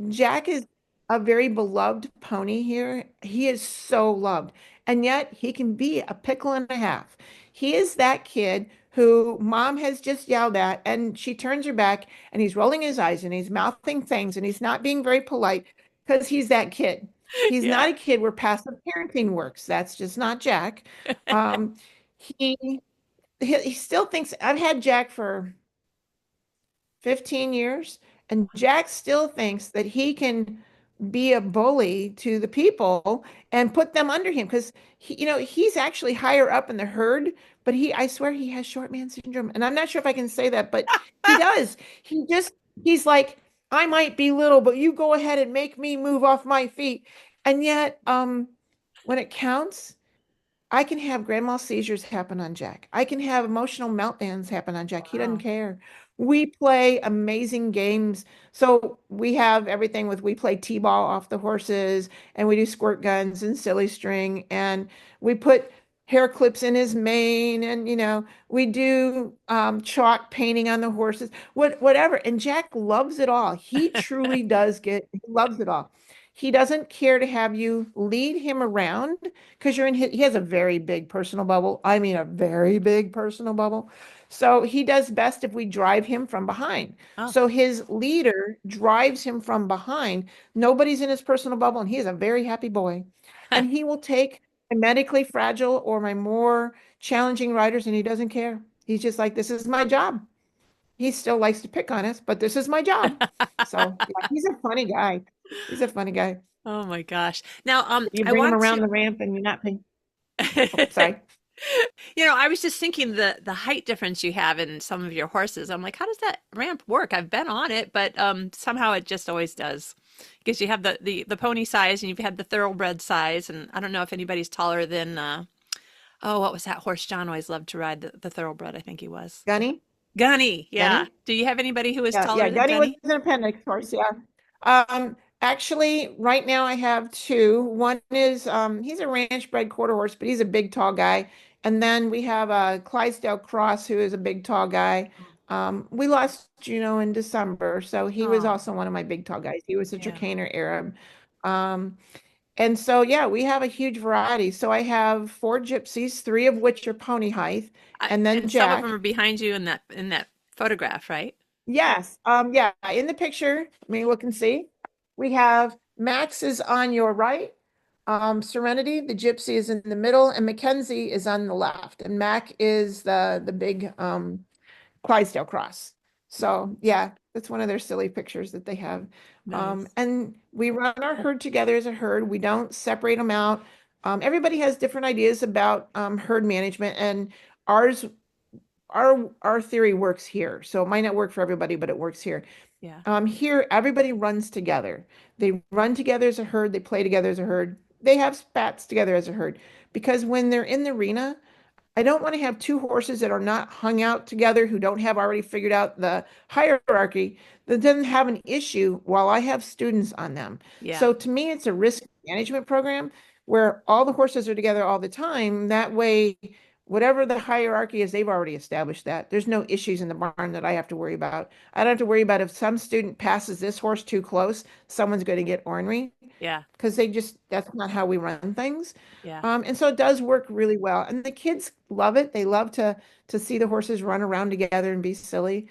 [SPEAKER 2] Jack is a very beloved pony here. He is so loved. And yet he can be a pickle and a half. He is that kid who mom has just yelled at, and she turns her back, and he's rolling his eyes and he's mouthing things and he's not being very polite because he's that kid. He's
[SPEAKER 1] Yeah.
[SPEAKER 2] not a kid where passive parenting works. That's just not Jack. Um, he, he still thinks I've had Jack for 15 years, and Jack still thinks that he can be a bully to the people and put them under him because he's actually higher up in the herd, but I swear he has short man syndrome. And I'm not sure if I can say that, but he does. He's like, I might be little, but you go ahead and make me move off my feet. And yet, when it counts, I can have grand mal seizures happen on Jack. I can have emotional meltdowns happen on Jack. He doesn't
[SPEAKER 1] Wow.
[SPEAKER 2] care. We play amazing games. So we have everything with we play T-ball off the horses and we do squirt guns and silly string and we put hair clips in his mane and we do chalk painting on the horses, whatever. And Jack loves it all. He truly does he loves it all. He doesn't care to have you lead him around because he has a very big personal bubble. I mean, a very big personal bubble. So he does best if we drive him from behind.
[SPEAKER 1] Oh.
[SPEAKER 2] So his leader drives him from behind. Nobody's in his personal bubble, and he is a very happy boy. And he will take my medically fragile or my more challenging riders, and he doesn't care. He's just like, this is my job. He still likes to pick on us, but this is my job. So yeah, he's a funny guy. He's a funny guy.
[SPEAKER 1] Oh my gosh. Now,
[SPEAKER 2] You
[SPEAKER 1] I
[SPEAKER 2] bring him
[SPEAKER 1] want
[SPEAKER 2] around
[SPEAKER 1] to.
[SPEAKER 2] the ramp and you're not paying. Oh, sorry.
[SPEAKER 1] I was just thinking the height difference you have in some of your horses. I'm like, how does that ramp work? I've been on it, but somehow it just always does. Because you have the pony size and you've had the thoroughbred size, and I don't know if anybody's taller than oh, what was that horse John always loved to ride? The thoroughbred, I think he was.
[SPEAKER 2] Gunny?
[SPEAKER 1] Gunny, yeah.
[SPEAKER 2] Gunny?
[SPEAKER 1] Do you have anybody who is
[SPEAKER 2] Yeah, yeah.
[SPEAKER 1] taller than
[SPEAKER 2] Gunny was
[SPEAKER 1] Gunny?
[SPEAKER 2] an appendix horse, yeah. Actually, right now I have two. One is he's a ranch bred quarter horse, but he's a big tall guy. And then we have a Clydesdale Cross who is a big tall guy. We lost Juno in December, so he was
[SPEAKER 1] Oh,
[SPEAKER 2] also one of my big tall guys. He was a
[SPEAKER 1] yeah.
[SPEAKER 2] Trakehner Arab. Um, and so yeah, we have a huge variety. So I have four gypsies, three of which are pony height, and then
[SPEAKER 1] And some of them
[SPEAKER 2] Jack.
[SPEAKER 1] are behind you in that photograph, right?
[SPEAKER 2] Yes. Yeah. In the picture, let me look and see. We have Max is on your right. Serenity, the gypsy, is in the middle, and Mackenzie is on the left. And Mac is the big Clydesdale cross. So yeah, that's one of their silly pictures that they have.
[SPEAKER 1] Nice.
[SPEAKER 2] And we run our herd together as a herd. We don't separate them out. Everybody has different ideas about herd management, and ours our theory works here. So it might not work for everybody, but it works here.
[SPEAKER 1] Yeah.
[SPEAKER 2] Here, everybody runs together. They run together as a herd. They play together as a herd. They have spats together as a herd. Because when they're in the arena, I don't want to have two horses that are not hung out together, who don't have already figured out the hierarchy, that doesn't have an issue while I have students on them.
[SPEAKER 1] Yeah.
[SPEAKER 2] So to me, it's a risk management program where all the horses are together all the time. That way, whatever the hierarchy is, they've already established that. There's no issues in the barn that I have to worry about. I don't have to worry about if some student passes this horse too close, someone's going to get ornery
[SPEAKER 1] Yeah.
[SPEAKER 2] because that's not how we run things.
[SPEAKER 1] Yeah.
[SPEAKER 2] And so it does work really well. And the kids love it. They love to see the horses run around together and be silly.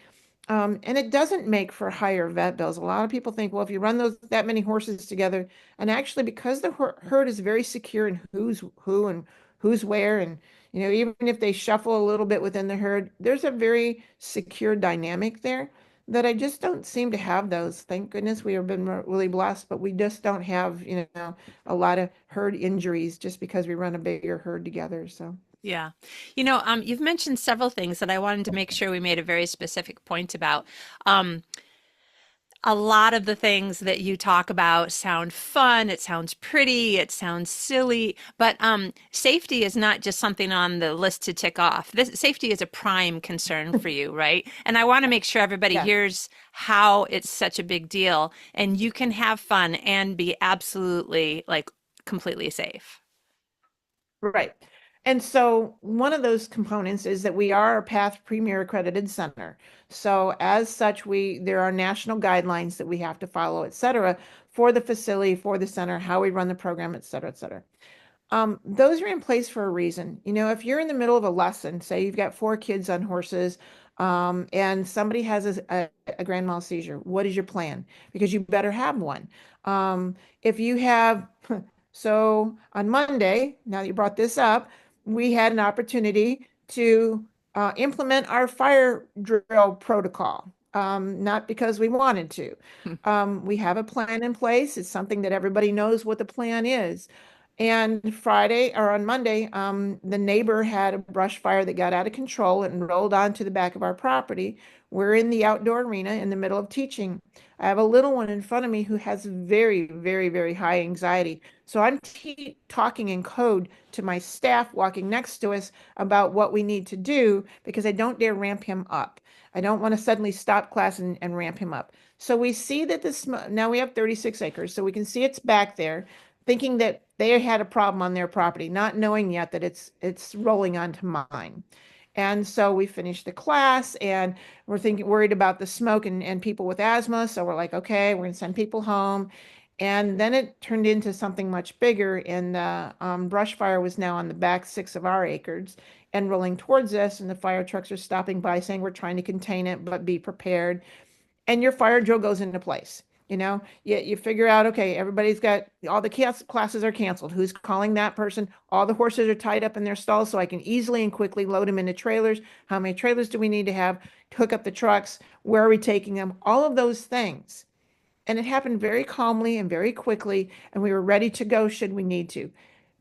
[SPEAKER 2] And it doesn't make for higher vet bills. A lot of people think, well, if you run that many horses together, and actually because the herd is very secure in who's who and who's where, and even if they shuffle a little bit within the herd, there's a very secure dynamic there that I just don't seem to have those. Thank goodness we have been really blessed, but we just don't have, a lot of herd injuries just because we run a bigger herd together. So.
[SPEAKER 1] Yeah. You've mentioned several things that I wanted to make sure we made a very specific point about. Um, a lot of the things that you talk about sound fun, it sounds pretty, it sounds silly, but safety is not just something on the list to tick off. This safety is a prime concern for you, right? And I want to make sure everybody
[SPEAKER 2] Yeah.
[SPEAKER 1] hears how it's such a big deal and you can have fun and be absolutely like completely safe.
[SPEAKER 2] Right. And so one of those components is that we are a PATH Premier accredited center. So as such, there are national guidelines that we have to follow, et cetera, for the facility, for the center, how we run the program, et cetera, et cetera. Those are in place for a reason. If you're in the middle of a lesson, say you've got four kids on horses, and somebody has a grand mal seizure, what is your plan? Because you better have one. If you have, so on Monday, now that you brought this up, we had an opportunity to implement our fire drill protocol. Not because we wanted to. We have a plan in place. It's something that everybody knows what the plan is. And Friday or on Monday, the neighbor had a brush fire that got out of control and rolled onto the back of our property. We're in the outdoor arena in the middle of teaching. I have a little one in front of me who has very, very, very high anxiety. So I'm talking in code to my staff walking next to us about what we need to do because I don't dare ramp him up. I don't want to suddenly stop class and ramp him up. So we see that this, now we have 36 acres, so we can see it's back there thinking that they had a problem on their property, not knowing yet that it's rolling onto mine. And so we finished the class and we're thinking worried about the smoke and people with asthma. So we're like, okay, we're gonna send people home. And then it turned into something much bigger, and the brush fire was now on the back 6 of our acres and rolling towards us. And the fire trucks are stopping by saying we're trying to contain it, but be prepared, and your fire drill goes into place. You figure out, okay, everybody's got all the classes are canceled. Who's calling that person? All the horses are tied up in their stalls, so I can easily and quickly load them into trailers. How many trailers do we need to have to hook up the trucks? Where are we taking them? All of those things. And it happened very calmly and very quickly, and we were ready to go should we need to.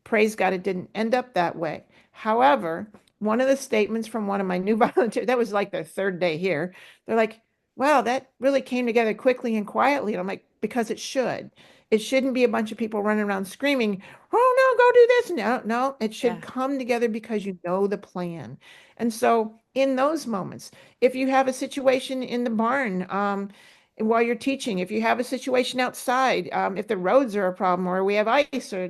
[SPEAKER 2] Praise God, it didn't end up that way. However, one of the statements from one of my new volunteers, that was like their third day here, they're like, wow, that really came together quickly and quietly. And I'm like, because it should. It shouldn't be a bunch of people running around screaming, oh no, go do this. No, no, it should
[SPEAKER 1] Yeah.
[SPEAKER 2] come together because you know the plan. And so in those moments, if you have a situation in the barn, while you're teaching, if you have a situation outside, if the roads are a problem or we have ice, or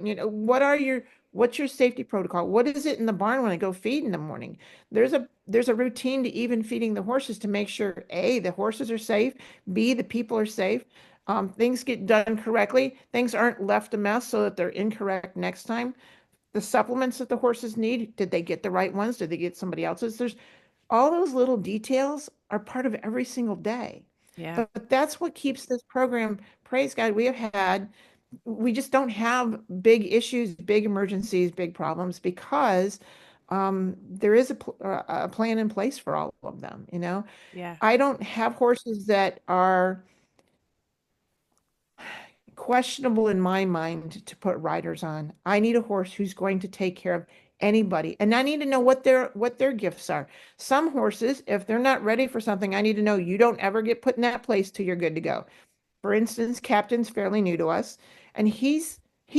[SPEAKER 2] what's your safety protocol? What is it in the barn when I go feed in the morning? There's a routine to even feeding the horses to make sure A, the horses are safe, B, the people are safe. Things get done correctly. Things aren't left a mess so that they're incorrect next time. The supplements that the horses need, did they get the right ones? Did they get somebody else's? There's all those little details are part of every single day.
[SPEAKER 1] Yeah.
[SPEAKER 2] But that's what keeps this program, praise God, we just don't have big issues, big emergencies, big problems because there is a plan in place for all of them, you know?
[SPEAKER 1] Yeah.
[SPEAKER 2] I don't have horses that are questionable in my mind to put riders on. I need a horse who's going to take care of anybody, and I need to know what their gifts are. Some horses, if they're not ready for something, I need to know you don't ever get put in that place till you're good to go. For instance, Captain's fairly new to us, and he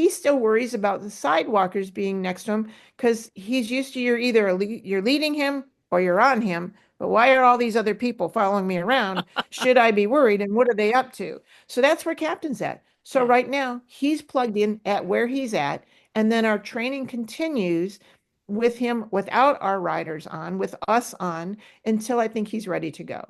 [SPEAKER 2] still worries about the sidewalkers being next to him because he's used to you're leading him or you're on him. But why are all these other people following me around? Should I be worried? And what are they up to? So that's where Captain's at. So
[SPEAKER 1] Yeah.
[SPEAKER 2] right now he's plugged in at where he's at, and then our training continues with him without our riders on, with us on, until I think he's ready to go.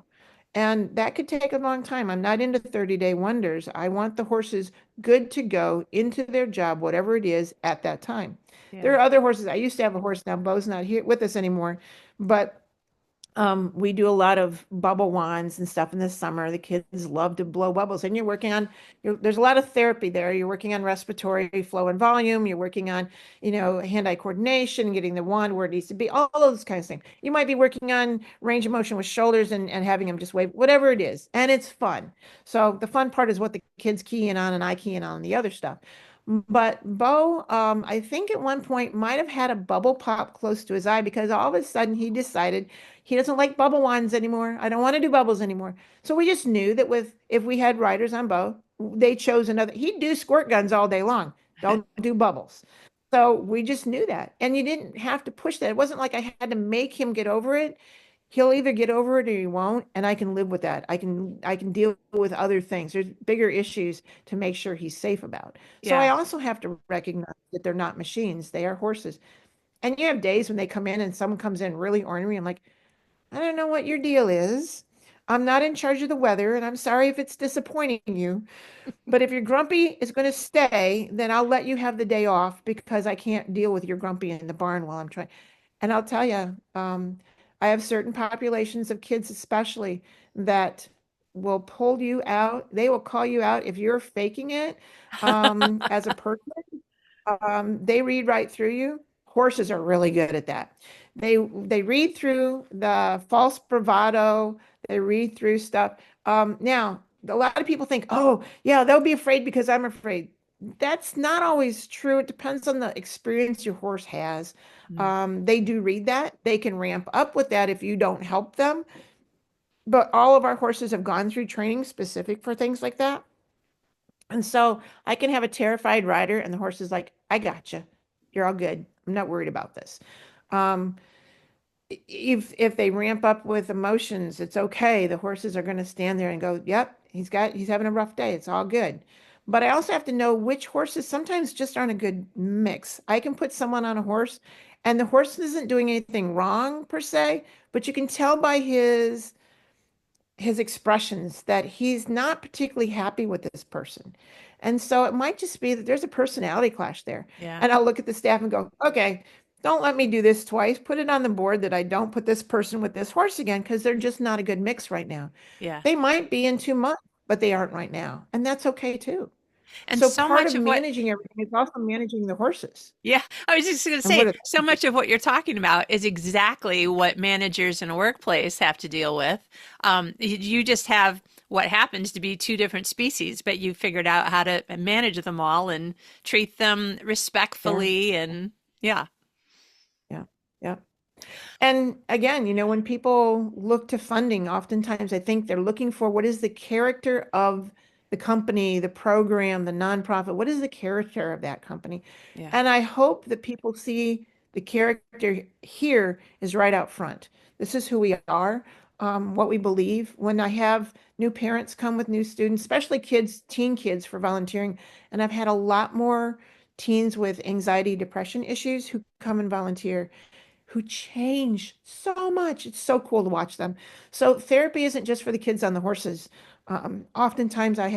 [SPEAKER 2] And that could take a long time. I'm not into 30-day wonders. I want the horses good to go into their job, whatever it is at that time. There
[SPEAKER 1] Yeah.
[SPEAKER 2] are other horses. I used to have a horse. Now Bo's not here with us anymore, but we do a lot of bubble wands and stuff in the summer. The kids love to blow bubbles, and there's a lot of therapy there. You're working on respiratory flow and volume. You're working on, hand-eye coordination, getting the wand where it needs to be, all those kinds of things. You might be working on range of motion with shoulders and having them just wave, whatever it is. And it's fun. So the fun part is what the kids key in on and I key in on the other stuff. But Bo, I think at one point might have had a bubble pop close to his eye because all of a sudden he decided he doesn't like bubble wands anymore. I don't want to do bubbles anymore. So we just knew that if we had riders on Bo, they chose another. He'd do squirt guns all day long. Don't do bubbles. So we just knew that. And you didn't have to push that. It wasn't like I had to make him get over it. He'll either get over it or he won't, and I can live with that. I can deal with other things. There's bigger issues to make sure he's safe about. So I
[SPEAKER 1] Yeah.
[SPEAKER 2] also have to recognize that they're not machines. They are horses. And you have days when they come in and someone comes in really ornery. I'm like, I don't know what your deal is. I'm not in charge of the weather, and I'm sorry if it's disappointing you. But if your grumpy is going to stay, then I'll let you have the day off because I can't deal with your grumpy in the barn while I'm trying. And I'll tell you, I have certain populations of kids, especially, that will pull you out. They will call you out if you're faking it as a person. They read right through you. Horses are really good at that. They read through the false bravado. They read through stuff. Now, a lot of people think, oh, yeah, they'll be afraid because I'm afraid. That's not always true. It depends on the experience your horse has.
[SPEAKER 1] Mm.
[SPEAKER 2] They do read that. They can ramp up with that if you don't help them. But all of our horses have gone through training specific for things like that. And so I can have a terrified rider, and the horse is like, I got you. You're all good. I'm not worried about this. Um, if they ramp up with emotions, it's okay. The horses are going to stand there and go, "Yep, he's having a rough day. It's all good." But I also have to know which horses sometimes just aren't a good mix. I can put someone on a horse, and the horse isn't doing anything wrong per se, but you can tell by his expressions that he's not particularly happy with this person. And so it might just be that there's a personality clash there.
[SPEAKER 1] Yeah.
[SPEAKER 2] And I'll look at the staff and go, okay, don't let me do this twice. Put it on the board that I don't put this person with this horse again because they're just not a good mix right now.
[SPEAKER 1] Yeah.
[SPEAKER 2] They might be in 2 months, but they aren't right now. And that's okay too.
[SPEAKER 1] And
[SPEAKER 2] So
[SPEAKER 1] so
[SPEAKER 2] part
[SPEAKER 1] much
[SPEAKER 2] of
[SPEAKER 1] of what,
[SPEAKER 2] managing everything is also managing the horses.
[SPEAKER 1] yeah, I was just going to
[SPEAKER 2] And what
[SPEAKER 1] say,
[SPEAKER 2] are
[SPEAKER 1] so much of what you're talking about is exactly what managers in a workplace have to deal with. You just have what happens to be two different species, but you figured out how to manage them all and treat them
[SPEAKER 2] yeah,
[SPEAKER 1] respectfully. And yeah,
[SPEAKER 2] yeah, yeah. And again, when people look to funding, oftentimes I think they're looking for what is the character of the company, the program, the nonprofit. What is the character of that company?
[SPEAKER 1] yeah,
[SPEAKER 2] And I hope that people see the character here is right out front. This is who we are, what we believe. When I have new parents come with new students, especially kids, teen kids for volunteering, and I've had a lot more teens with anxiety, depression issues who come and volunteer who change so much. It's so cool to watch them. So therapy isn't just for the kids on the horses. Oftentimes and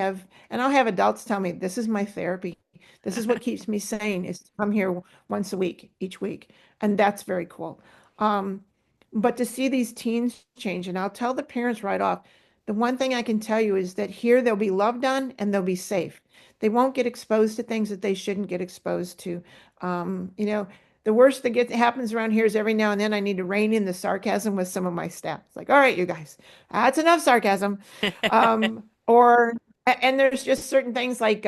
[SPEAKER 2] I'll have adults tell me, this is my therapy. This is what keeps me sane is to come here once a week, each week. And that's very cool. Um, but to see these teens change, and I'll tell the parents right off, the one thing I can tell you is that here they'll be loved on and they'll be safe. They won't get exposed to things that they shouldn't get exposed to. The worst that happens around here is every now and then I need to rein in the sarcasm with some of my staff. It's like, all right, you guys, that's enough sarcasm. And there's just certain things like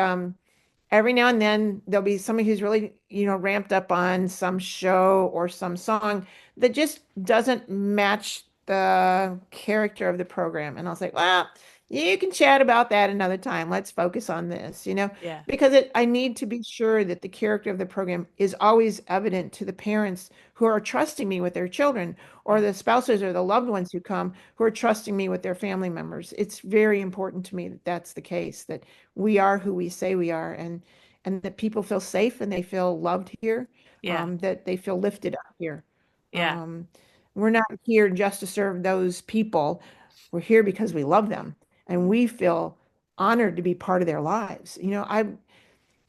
[SPEAKER 2] every now and then there'll be somebody who's really, ramped up on some show or some song that just doesn't match the character of the program. And I'll say, well, you can chat about that another time. Let's focus on this,
[SPEAKER 1] yeah,
[SPEAKER 2] because I need to be sure that the character of the program is always evident to the parents who are trusting me with their children or
[SPEAKER 1] yeah,
[SPEAKER 2] the spouses or the loved ones who come who are trusting me with their family members. It's very important to me that that's the case, that we are who we say we are and that people feel safe and they feel loved here,
[SPEAKER 1] yeah,
[SPEAKER 2] that they feel lifted up here.
[SPEAKER 1] yeah,
[SPEAKER 2] Um, we're not here just to serve those people. We're here because we love them and we feel honored to be part of their lives. I'm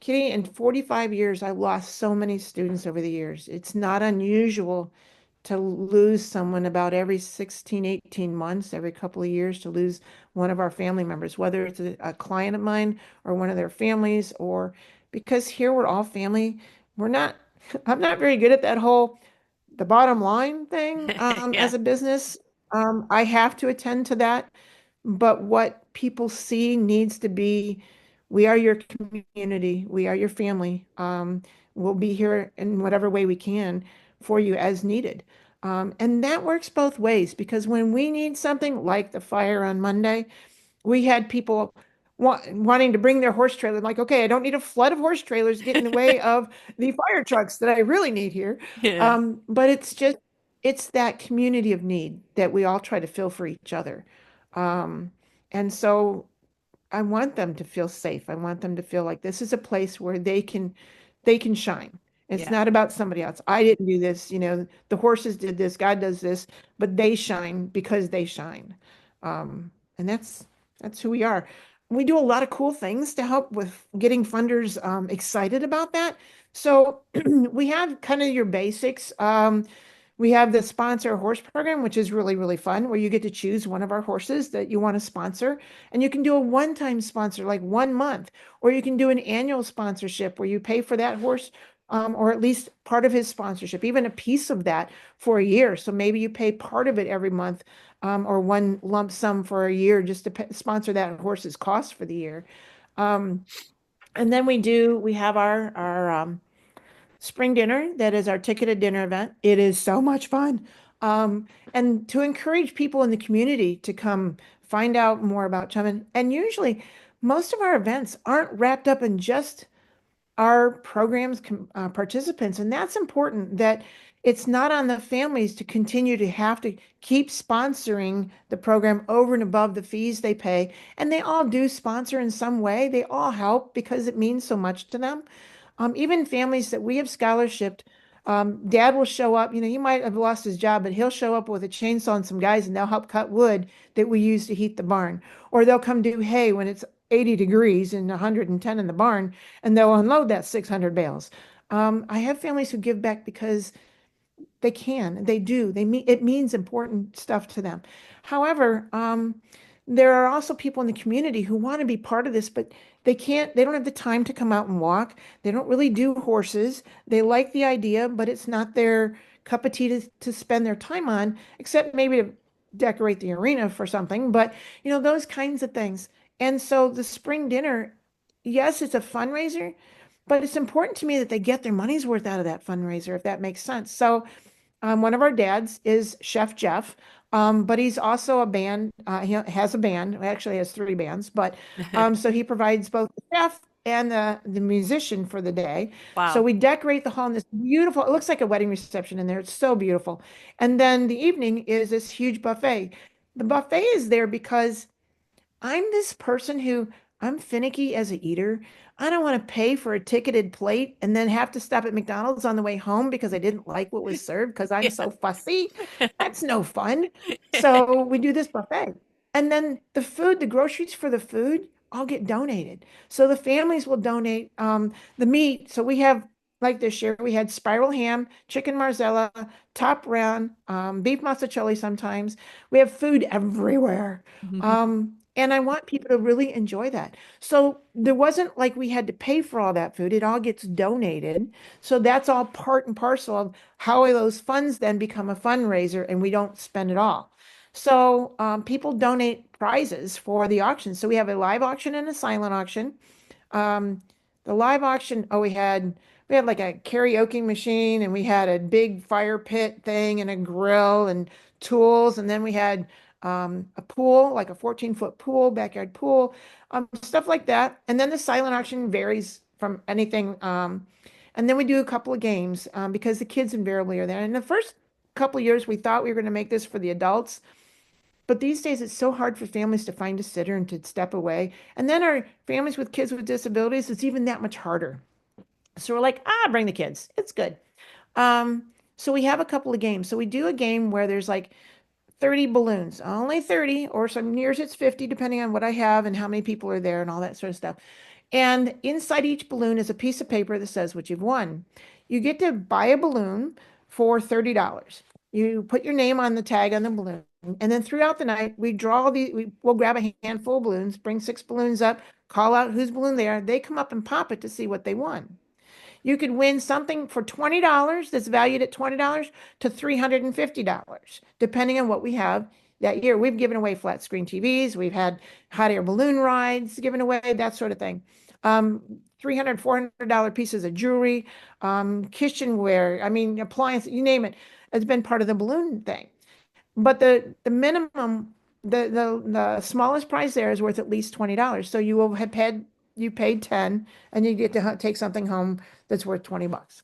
[SPEAKER 2] Kitty, in 45 years, I've lost so many students over the years. It's not unusual to lose someone about every 16, 18 months, every couple of years, to lose one of our family members, whether it's a client of mine or one of their families, or because here we're all family. We're not, I'm not very good at that whole the bottom line thing
[SPEAKER 1] yeah,
[SPEAKER 2] as a business. I have to attend to that. But what people see needs to be, we are your community, we are your family. We'll be here in whatever way we can for you as needed. And that works both ways because when we need something like the fire on Monday, we had people wanting to bring their horse trailer. I'm like, okay, I don't need a flood of horse trailers get in the way of the fire trucks that I really need here.
[SPEAKER 1] yeah,
[SPEAKER 2] But it's that community of need that we all try to fill for each other. Um, and so I want them to feel safe. I want them to feel like this is a place where they can shine. It's
[SPEAKER 1] yeah,
[SPEAKER 2] not about somebody else. I didn't do this, the horses did this, God does this, but they shine because they shine. And that's who we are. We do a lot of cool things to help with getting funders excited about that. So we have kind of your basics. We have the sponsor horse program, which is really, really fun, where you get to choose one of our horses that you want to sponsor. And you can do a one-time sponsor, like 1 month, or you can do an annual sponsorship where you pay for that horse, or at least part of his sponsorship, even a piece of that for a year. So maybe you pay part of it every month, or one lump sum for a year just to sponsor that horse's cost for the year. Um, And then we have our spring dinner. That is our ticketed dinner event. It is so much fun. And to encourage people in the community to come find out more about Chum. And usually most of our events aren't wrapped up in just our programs participants. And that's important that it's not on the families to continue to have to keep sponsoring the program over and above the fees they pay. And they all do sponsor in some way. They all help because it means so much to them. Even families that we have scholarshiped, dad will show up. He might have lost his job, but he'll show up with a chainsaw and some guys and they'll help cut wood that we use to heat the barn. Or they'll come do hay when it's 80 degrees and 110 in the barn and they'll unload that 600 bales. I have families who give back because they can, they do. It means important stuff to them. However, there are also people in the community who want to be part of this, but they don't have the time to come out and walk. They don't really do horses. They like the idea, but it's not their cup of tea to spend their time on, except maybe to decorate the arena for something, but those kinds of things. And so the spring dinner, yes, it's a fundraiser, but it's important to me that they get their money's worth out of that fundraiser, if that makes sense. So one of our dads is Chef Jeff, but he's also a band. He has a band. He actually has three bands, but so he provides both the chef and the musician for the day. So
[SPEAKER 1] Wow.
[SPEAKER 2] we decorate the hall in this beautiful, it looks like a wedding reception in there. It's so beautiful. And then the evening is this huge buffet. The buffet is there because I'm this person who I'm finicky as a eater. I don't want to pay for a ticketed plate and then have to stop at McDonald's on the way home because I didn't like what was served because I'm
[SPEAKER 1] Yeah.
[SPEAKER 2] so fussy. That's no fun. So we do this buffet. And then the food, the groceries for the food all get donated. So the families will donate the meat. So we have, like this year, we had spiral ham, chicken marzella, top round, beef masticholi sometimes. We have food everywhere. And I want people to really enjoy that. So there wasn't like we had to pay for all that food. It all gets donated. So that's all part and parcel of how those funds then become a fundraiser and we don't spend it all. So people donate prizes for the auction. So we have a live auction and a silent auction. Um, the live auction, oh, we had like a karaoke machine and we had a big fire pit thing and a grill and tools. And then we had a pool, like a 14-foot pool, backyard pool, stuff like that. And then the silent auction varies from anything. And then we do a couple of games because the kids invariably are there. And the first couple of years, we thought we were going to make this for the adults. But these days, it's so hard for families to find a sitter and to step away. And then our families with kids with disabilities, it's even that much harder. So we're like, bring the kids. It's good. So we have a couple of games. So we do a game where there's like 30 balloons, only 30, or some years it's 50, depending on what I have and how many people are there and all that sort of stuff. And inside each balloon is a piece of paper that says what you've won. You get to buy a balloon for $30. You put your name on the tag on the balloon. And then throughout the night, we'll grab a handful of balloons, bring 6 balloons up, call out whose balloon they are. They come up and pop it to see what they won. You could win something for $20 that's valued at $20 to $350, depending on what we have that year. We've given away flat screen TVs. We've had hot air balloon rides given away, that sort of thing. $300, $400 pieces of jewelry, kitchenware, I mean, appliance, you name it, has been part of the balloon thing. But the minimum, the smallest prize there is worth at least $20. So you paid 10 and you get to take something home that's worth 20 bucks.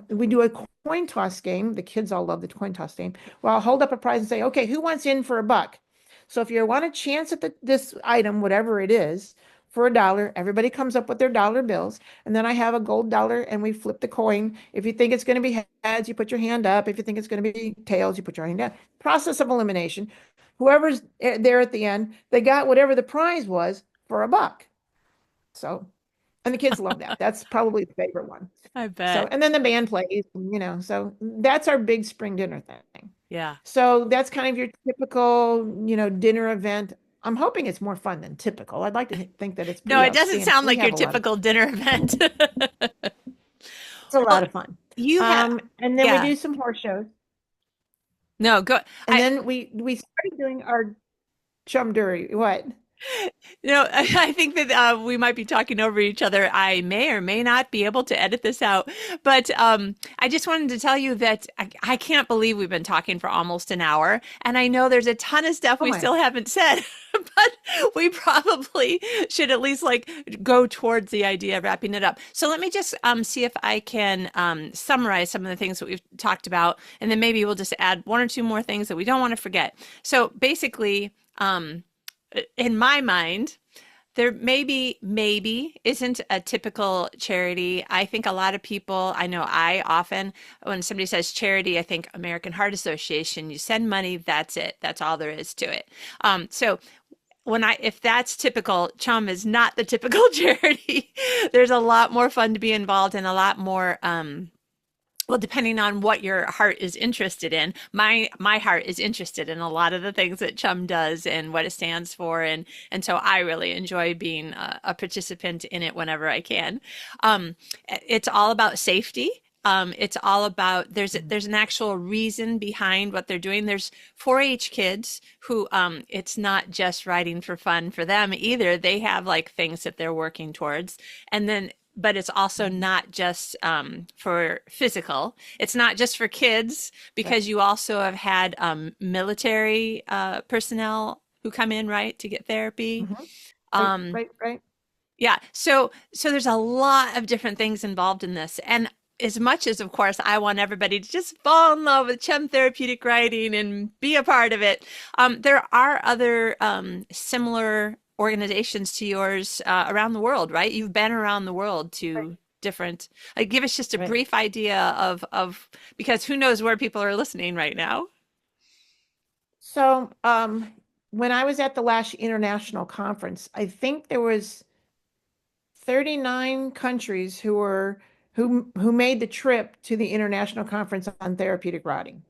[SPEAKER 2] We do a coin toss game. The kids all love the coin toss game. Well, I'll hold up a prize and say, okay, who wants in for $1? So if you want a chance at this item, whatever it is, for $1, everybody comes up with their dollar bills. And then I have a gold dollar and we flip the coin. If you think it's going to be heads, you put your hand up. If you think it's going to be tails, you put your hand down. Process of elimination. Whoever's there at the end, they got whatever the prize was for $1. So, and the kids love that. That's probably the favorite one.
[SPEAKER 1] I
[SPEAKER 2] So,
[SPEAKER 1] bet.
[SPEAKER 2] and then the band plays, so that's our big spring dinner thing.
[SPEAKER 1] Yeah.
[SPEAKER 2] So that's kind of your typical, dinner event. I'm hoping it's more fun than typical. I'd like to think that it's
[SPEAKER 1] No,
[SPEAKER 2] pretty
[SPEAKER 1] it doesn't
[SPEAKER 2] outstanding.
[SPEAKER 1] sound
[SPEAKER 2] We
[SPEAKER 1] like your
[SPEAKER 2] have a lot of
[SPEAKER 1] typical dinner event.
[SPEAKER 2] It's a
[SPEAKER 1] Well,
[SPEAKER 2] lot of fun.
[SPEAKER 1] you have,
[SPEAKER 2] And then we
[SPEAKER 1] yeah.
[SPEAKER 2] do some horse shows.
[SPEAKER 1] No, go.
[SPEAKER 2] And then we started doing our chum dury. What?
[SPEAKER 1] I think that we might be talking over each other. I may or may not be able to edit this out, but I just wanted to tell you that I can't believe we've been talking for almost an hour, and I know there's a ton of stuff
[SPEAKER 2] Oh
[SPEAKER 1] we
[SPEAKER 2] my.
[SPEAKER 1] still haven't said, but we probably should at least like go towards the idea of wrapping it up. So let me just see if I can summarize some of the things that we've talked about, and then maybe we'll just add one or two more things that we don't want to forget. So basically, in my mind, there maybe isn't a typical charity. I think a lot of people, I know I often, when somebody says charity, I think American Heart Association. You send money, that's it. That's all there is to it. So if that's typical, CHUM is not the typical charity. There's a lot more fun to be involved in, a lot more well, depending on what your heart is interested in. My heart is interested in a lot of the things that CHUM does and what it stands for, and so I really enjoy being a participant in it whenever I can. It's all about safety. It's all about there's an actual reason behind what they're doing. There's 4-H kids who it's not just riding for fun for them either. They have like things that they're working towards, and then but it's also not just for physical. It's not just for kids
[SPEAKER 2] Right.
[SPEAKER 1] because you also have had military personnel who come in, right, to get therapy.
[SPEAKER 2] Mhm. Right,
[SPEAKER 1] Um,
[SPEAKER 2] right, right.
[SPEAKER 1] yeah, so there's a lot of different things involved in this. And as much as, of course, I want everybody to just fall in love with CHUM therapeutic writing and be a part of it, there are other similar organizations to yours around the world, right? You've been around the world
[SPEAKER 2] Right,
[SPEAKER 1] to different, like, give us just a
[SPEAKER 2] right.
[SPEAKER 1] brief idea of because who knows where people are listening right now.
[SPEAKER 2] So, when I was at the last international conference, I think there was 39 countries who made the trip to the International Conference on Therapeutic Riding.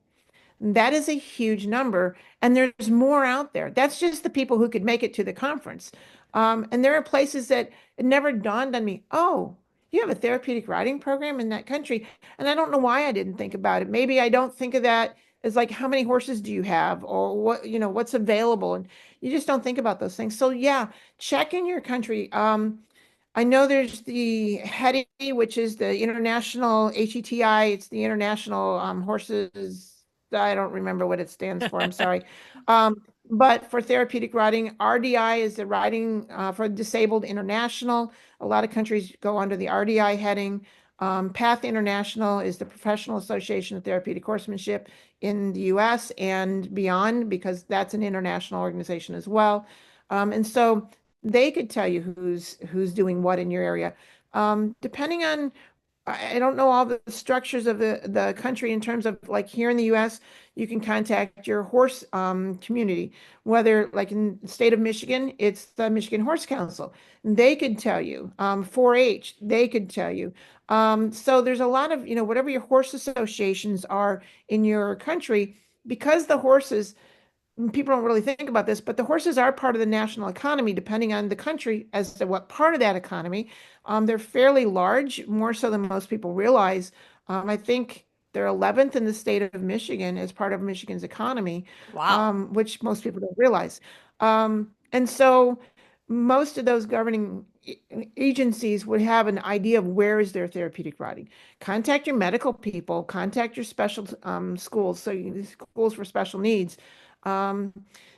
[SPEAKER 2] That is a huge number, and there's more out there. That's just the people who could make it to the conference. And there are places that it never dawned on me, oh, you have a therapeutic riding program in that country. And I don't know why I didn't think about it. Maybe I don't think of that as like how many horses do you have or what, what's available. And you just don't think about those things. So yeah, check in your country. I know there's the HETI, which is the International HETI. It's the International Horses. I don't remember what it stands for. I'm sorry. But for therapeutic riding, RDI is the Riding for Disabled International. A lot of countries go under the RDI heading. PATH International is the Professional Association of Therapeutic Horsemanship in the US and beyond, because that's an international organization as well. And so they could tell you who's doing what in your area. Depending on, I don't know all the structures of the country in terms of like here in the US, you can contact your horse community, whether like in the state of Michigan, it's the Michigan Horse Council. They could tell you. 4-H, they could tell you. So there's a lot of, whatever your horse associations are in your country, because the horses people don't really think about this, but the horses are part of the national economy, depending on the country as to what part of that economy. They're fairly large, more so than most people realize. I think they're 11th in the state of Michigan as part of Michigan's economy,
[SPEAKER 1] Wow.
[SPEAKER 2] which most people don't realize. And so most of those governing agencies would have an idea of where is their therapeutic riding. Contact your medical people, contact your special schools, so schools for special needs. Um,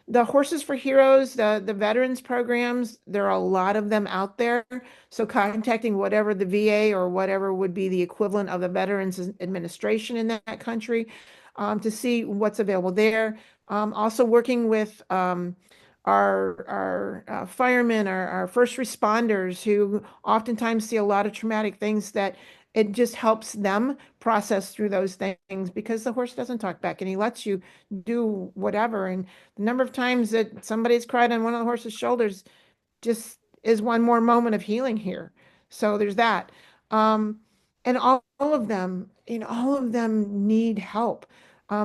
[SPEAKER 2] the Horses for Heroes, the veterans programs, there are a lot of them out there. So contacting whatever the VA or whatever would be the equivalent of the Veterans Administration in that country to see what's available there. Also working with our firemen, our first responders who oftentimes see a lot of traumatic things that it just helps them process through those things because the horse doesn't talk back and he lets you do whatever. And the number of times that somebody's cried on one of the horse's shoulders just is one more moment of healing here. So there's that. And all of them, all of them need help.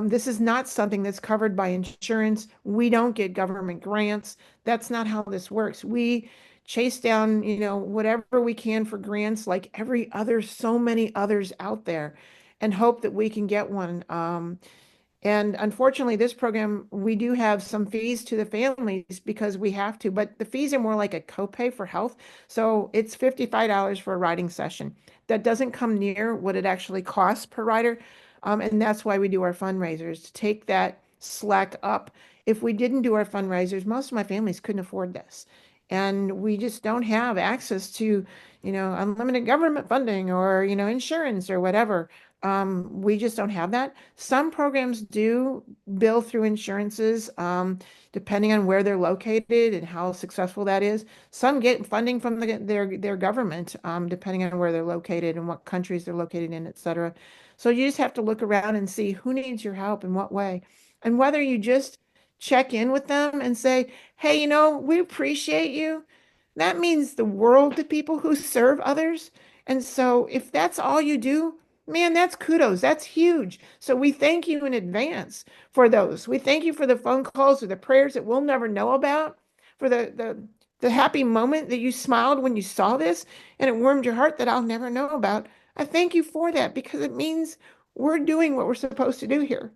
[SPEAKER 2] This is not something that's covered by insurance. We don't get government grants. That's not how this works. We chase down, whatever we can for grants, like so many others out there, and hope that we can get one. And unfortunately, this program, we do have some fees to the families because we have to, but the fees are more like a copay for health. So it's $55 for a riding session. That doesn't come near what it actually costs per rider. And that's why we do our fundraisers to take that slack up. If we didn't do our fundraisers, most of my families couldn't afford this. And we just don't have access to, unlimited government funding or, insurance or whatever. We just don't have that. Some programs do bill through insurances, depending on where they're located and how successful that is. Some get funding from their government, depending on where they're located and what countries they're located in, et cetera. So you just have to look around and see who needs your help in what way, and whether you just check in with them and say, "Hey, we appreciate you." That means the world to people who serve others. And so if that's all you do, man, that's kudos. That's huge. So we thank you in advance for those. We thank you for the phone calls or the prayers that we'll never know about, for the happy moment that you smiled when you saw this and it warmed your heart that I'll never know about. I thank you for that because it means we're doing what we're supposed to do here.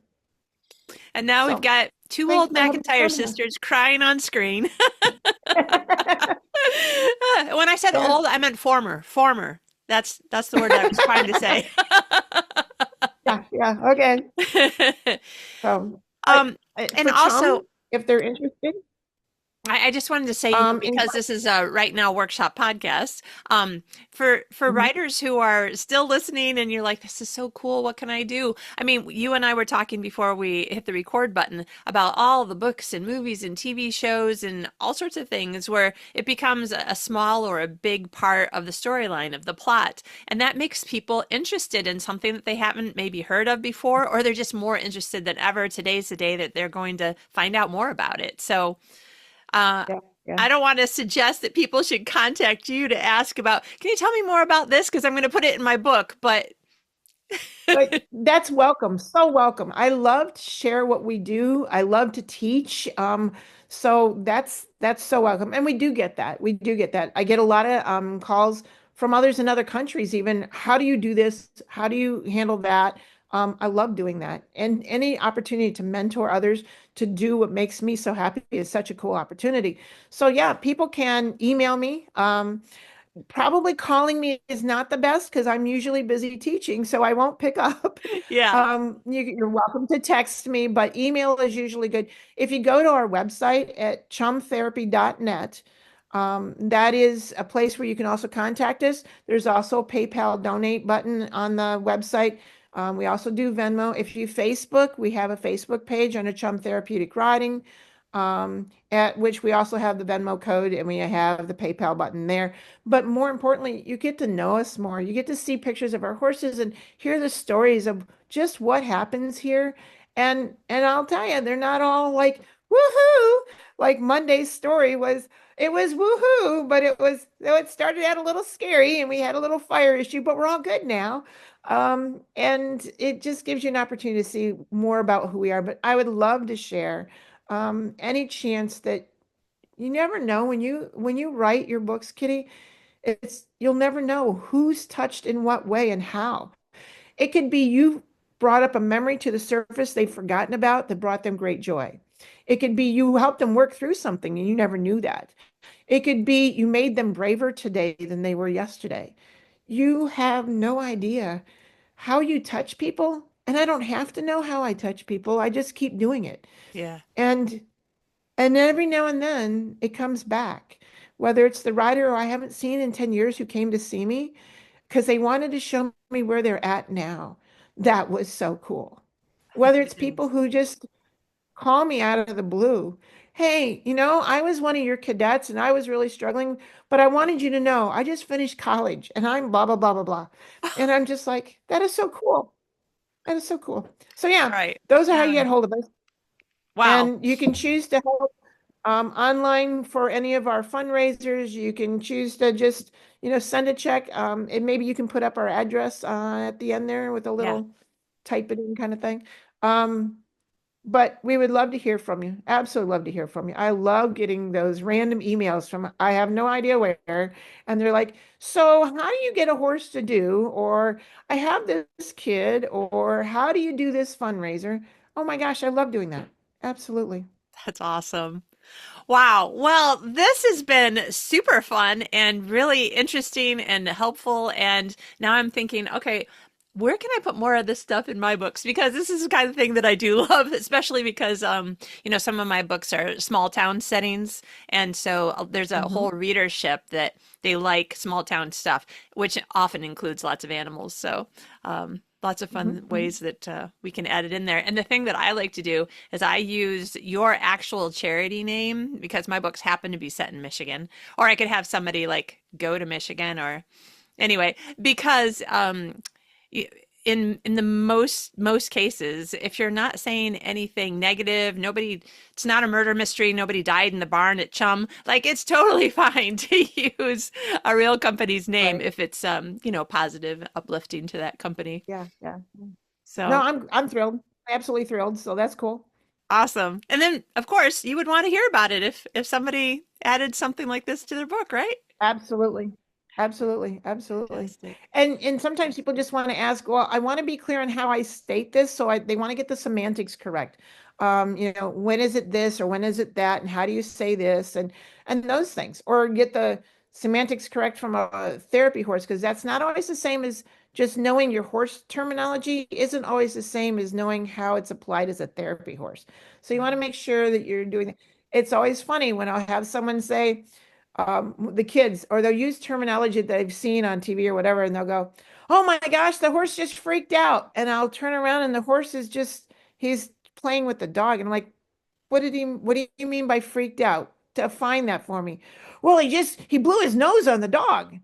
[SPEAKER 1] And now we've
[SPEAKER 2] So
[SPEAKER 1] got two
[SPEAKER 2] thank
[SPEAKER 1] old
[SPEAKER 2] you for having
[SPEAKER 1] McIntyre
[SPEAKER 2] fun.
[SPEAKER 1] sisters crying on screen.
[SPEAKER 2] Yeah,
[SPEAKER 1] When I said old, I meant former. Former. That's the word I was trying to say.
[SPEAKER 2] yeah, okay. So,
[SPEAKER 1] um, and
[SPEAKER 2] for
[SPEAKER 1] also,
[SPEAKER 2] CHUM, if they're interested,
[SPEAKER 1] I just wanted to say,
[SPEAKER 2] in
[SPEAKER 1] because this is a Right Now Workshop podcast, for
[SPEAKER 2] Mhm.
[SPEAKER 1] writers who are still listening and you're like, this is so cool, what can I do? I mean, you and I were talking before we hit the record button about all the books and movies and TV shows and all sorts of things where it becomes a small or a big part of the storyline, of the plot. And that makes people interested in something that they haven't maybe heard of before, or they're just more interested than ever. Today's the day that they're going to find out more about it. So, uh,
[SPEAKER 2] Yeah, yeah.
[SPEAKER 1] I don't want to suggest that people should contact you to ask about, can you tell me more about this? Because I'm going to put it in my book. But
[SPEAKER 2] But that's welcome, so welcome. I love to share what we do. I love to teach. So that's so welcome. And we do get that. We do get that. I get a lot of calls from others in other countries, even. How do you do this? How do you handle that? I love doing that. And any opportunity to mentor others to do what makes me so happy is such a cool opportunity. So yeah, people can email me. Probably calling me is not the best because I'm usually busy teaching, so I won't pick up.
[SPEAKER 1] yeah,
[SPEAKER 2] You're welcome to text me, but email is usually good. If you go to our website at chumtherapy.net, that is a place where you can also contact us. There's also a PayPal donate button on the website. We also do Venmo. If you Facebook, we have a Facebook page under Chum Therapeutic Riding, at which we also have the Venmo code and we have the PayPal button there. But more importantly, you get to know us more. You get to see pictures of our horses and hear the stories of just what happens here. And I'll tell you, they're not all like woohoo. Like Monday's story was, it was woohoo, but it started out a little scary and we had a little fire issue, but we're all good now. And it just gives you an opportunity to see more about who we are. But I would love to share any chance that you never know when you write your books, Kitty, it's you'll never know who's touched in what way and how. It could be you brought up a memory to the surface they've forgotten about that brought them great joy. It could be you helped them work through something and you never knew that. It could be you made them braver today than they were yesterday. You have no idea how you touch people, and I don't have to know how I touch people. I just keep doing it.
[SPEAKER 1] yeah,
[SPEAKER 2] And and every now and then it comes back, whether it's the writer I haven't seen in 10 years who came to see me because they wanted to show me where they're at now. That was so cool. Whether it's
[SPEAKER 1] amazing.
[SPEAKER 2] people who just call me out of the blue. Hey, I was one of your cadets and I was really struggling, but I wanted you to know I just finished college and I'm blah, blah, blah, blah, blah. And I'm just like, that is so cool. That is so cool. So yeah,
[SPEAKER 1] Right.
[SPEAKER 2] those are how you
[SPEAKER 1] Yeah.
[SPEAKER 2] get hold of us.
[SPEAKER 1] Wow.
[SPEAKER 2] And you can choose to help online for any of our fundraisers. You can choose to just, send a check. And maybe you can put up our address at the end there with a
[SPEAKER 1] Yeah.
[SPEAKER 2] little type it in kind of thing. Um, but we would love to hear from you. Absolutely love to hear from you. I love getting those random emails from I have no idea where. And they're like, so how do you get a horse to do? Or I have this kid, or how do you do this fundraiser? Oh my gosh, I love doing that. Absolutely.
[SPEAKER 1] That's awesome. Wow. Well, this has been super fun and really interesting and helpful. And now I'm thinking, okay, where can I put more of this stuff in my books? Because this is the kind of thing that I do love, especially because, some of my books are small town settings. And so there's a
[SPEAKER 2] Hmm.
[SPEAKER 1] whole readership that they like small town stuff, which often includes lots of animals. So, lots of
[SPEAKER 2] Hmm.
[SPEAKER 1] fun
[SPEAKER 2] Hmm.
[SPEAKER 1] ways that we can add it in there. And the thing that I like to do is I use your actual charity name because my books happen to be set in Michigan, or I could have somebody like go to Michigan or anyway, because in the most cases, if you're not saying anything negative, nobody, it's not a murder mystery, nobody died in the barn at Chum, like it's totally fine to use a real company's name
[SPEAKER 2] Right.
[SPEAKER 1] if it's positive, uplifting to that company.
[SPEAKER 2] Yeah. Yeah. No,
[SPEAKER 1] So
[SPEAKER 2] I'm thrilled. Absolutely thrilled. So that's cool.
[SPEAKER 1] awesome. And then of course you would want to hear about it if somebody added something like this to their book, right?
[SPEAKER 2] Absolutely. Absolutely. Absolutely.
[SPEAKER 1] Fantastic.
[SPEAKER 2] And sometimes people just want to ask, well, I want to be clear on how I state this. So they want to get the semantics correct. When is it this or when is it that? And how do you say this? And those things. Or get the semantics correct from a therapy horse, because that's not always the same as just knowing your horse terminology isn't always the same as knowing how it's applied as a therapy horse. So you want to make sure that you're doing it. It's always funny when I'll have someone say, the kids, or they'll use terminology that they've seen on TV or whatever, and they'll go, "Oh my gosh, the horse just freaked out." And I'll turn around and the horse is just, he's playing with the dog. And I'm like, what do you mean by freaked out? Define that for me. Well, he blew his nose on the dog.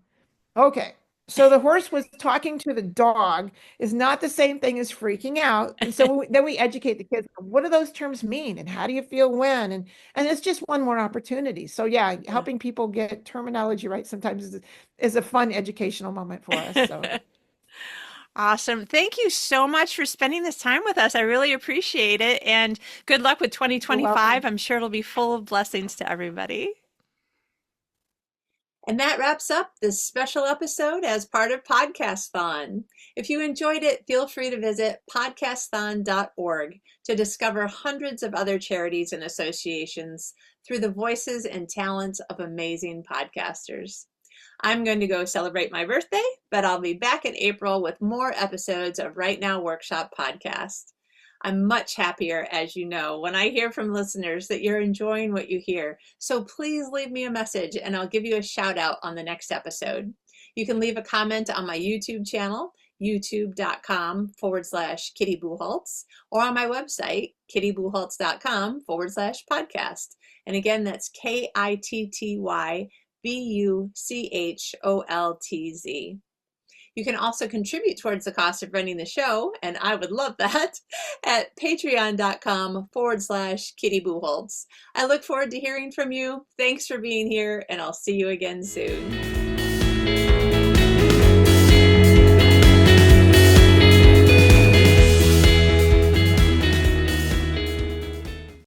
[SPEAKER 2] Okay. So the horse was talking to the dog is not the same thing as freaking out. And so then we educate the kids. What do those terms mean? And how do you feel when? And it's just one more opportunity. So yeah, helping people get terminology right sometimes is a fun educational moment for us. So
[SPEAKER 1] Awesome. Thank you so much for spending this time with us. I really appreciate it. And good luck with
[SPEAKER 2] you're
[SPEAKER 1] 2025.
[SPEAKER 2] welcome.
[SPEAKER 1] I'm sure it'll be full of blessings to everybody. And that wraps up this special episode as part of Podcasthon. If you enjoyed it, feel free to visit podcasthon.org to discover hundreds of other charities and associations through the voices and talents of amazing podcasters. I'm going to go celebrate my birthday, but I'll be back in April with more episodes of Right Now Workshop Podcast. I'm much happier, as you know, when I hear from listeners that you're enjoying what you hear. So please leave me a message and I'll give you a shout out on the next episode. You can leave a comment on my YouTube channel, youtube.com/Kitty Bucholtz, or on my website, kittybucholtz.com/podcast. And again, that's KITTYBUCHOLTZ. You can also contribute towards the cost of running the show, and I would love that, at patreon.com/Kitty Bucholtz. I look forward to hearing from you. Thanks for being here, and I'll see you again soon.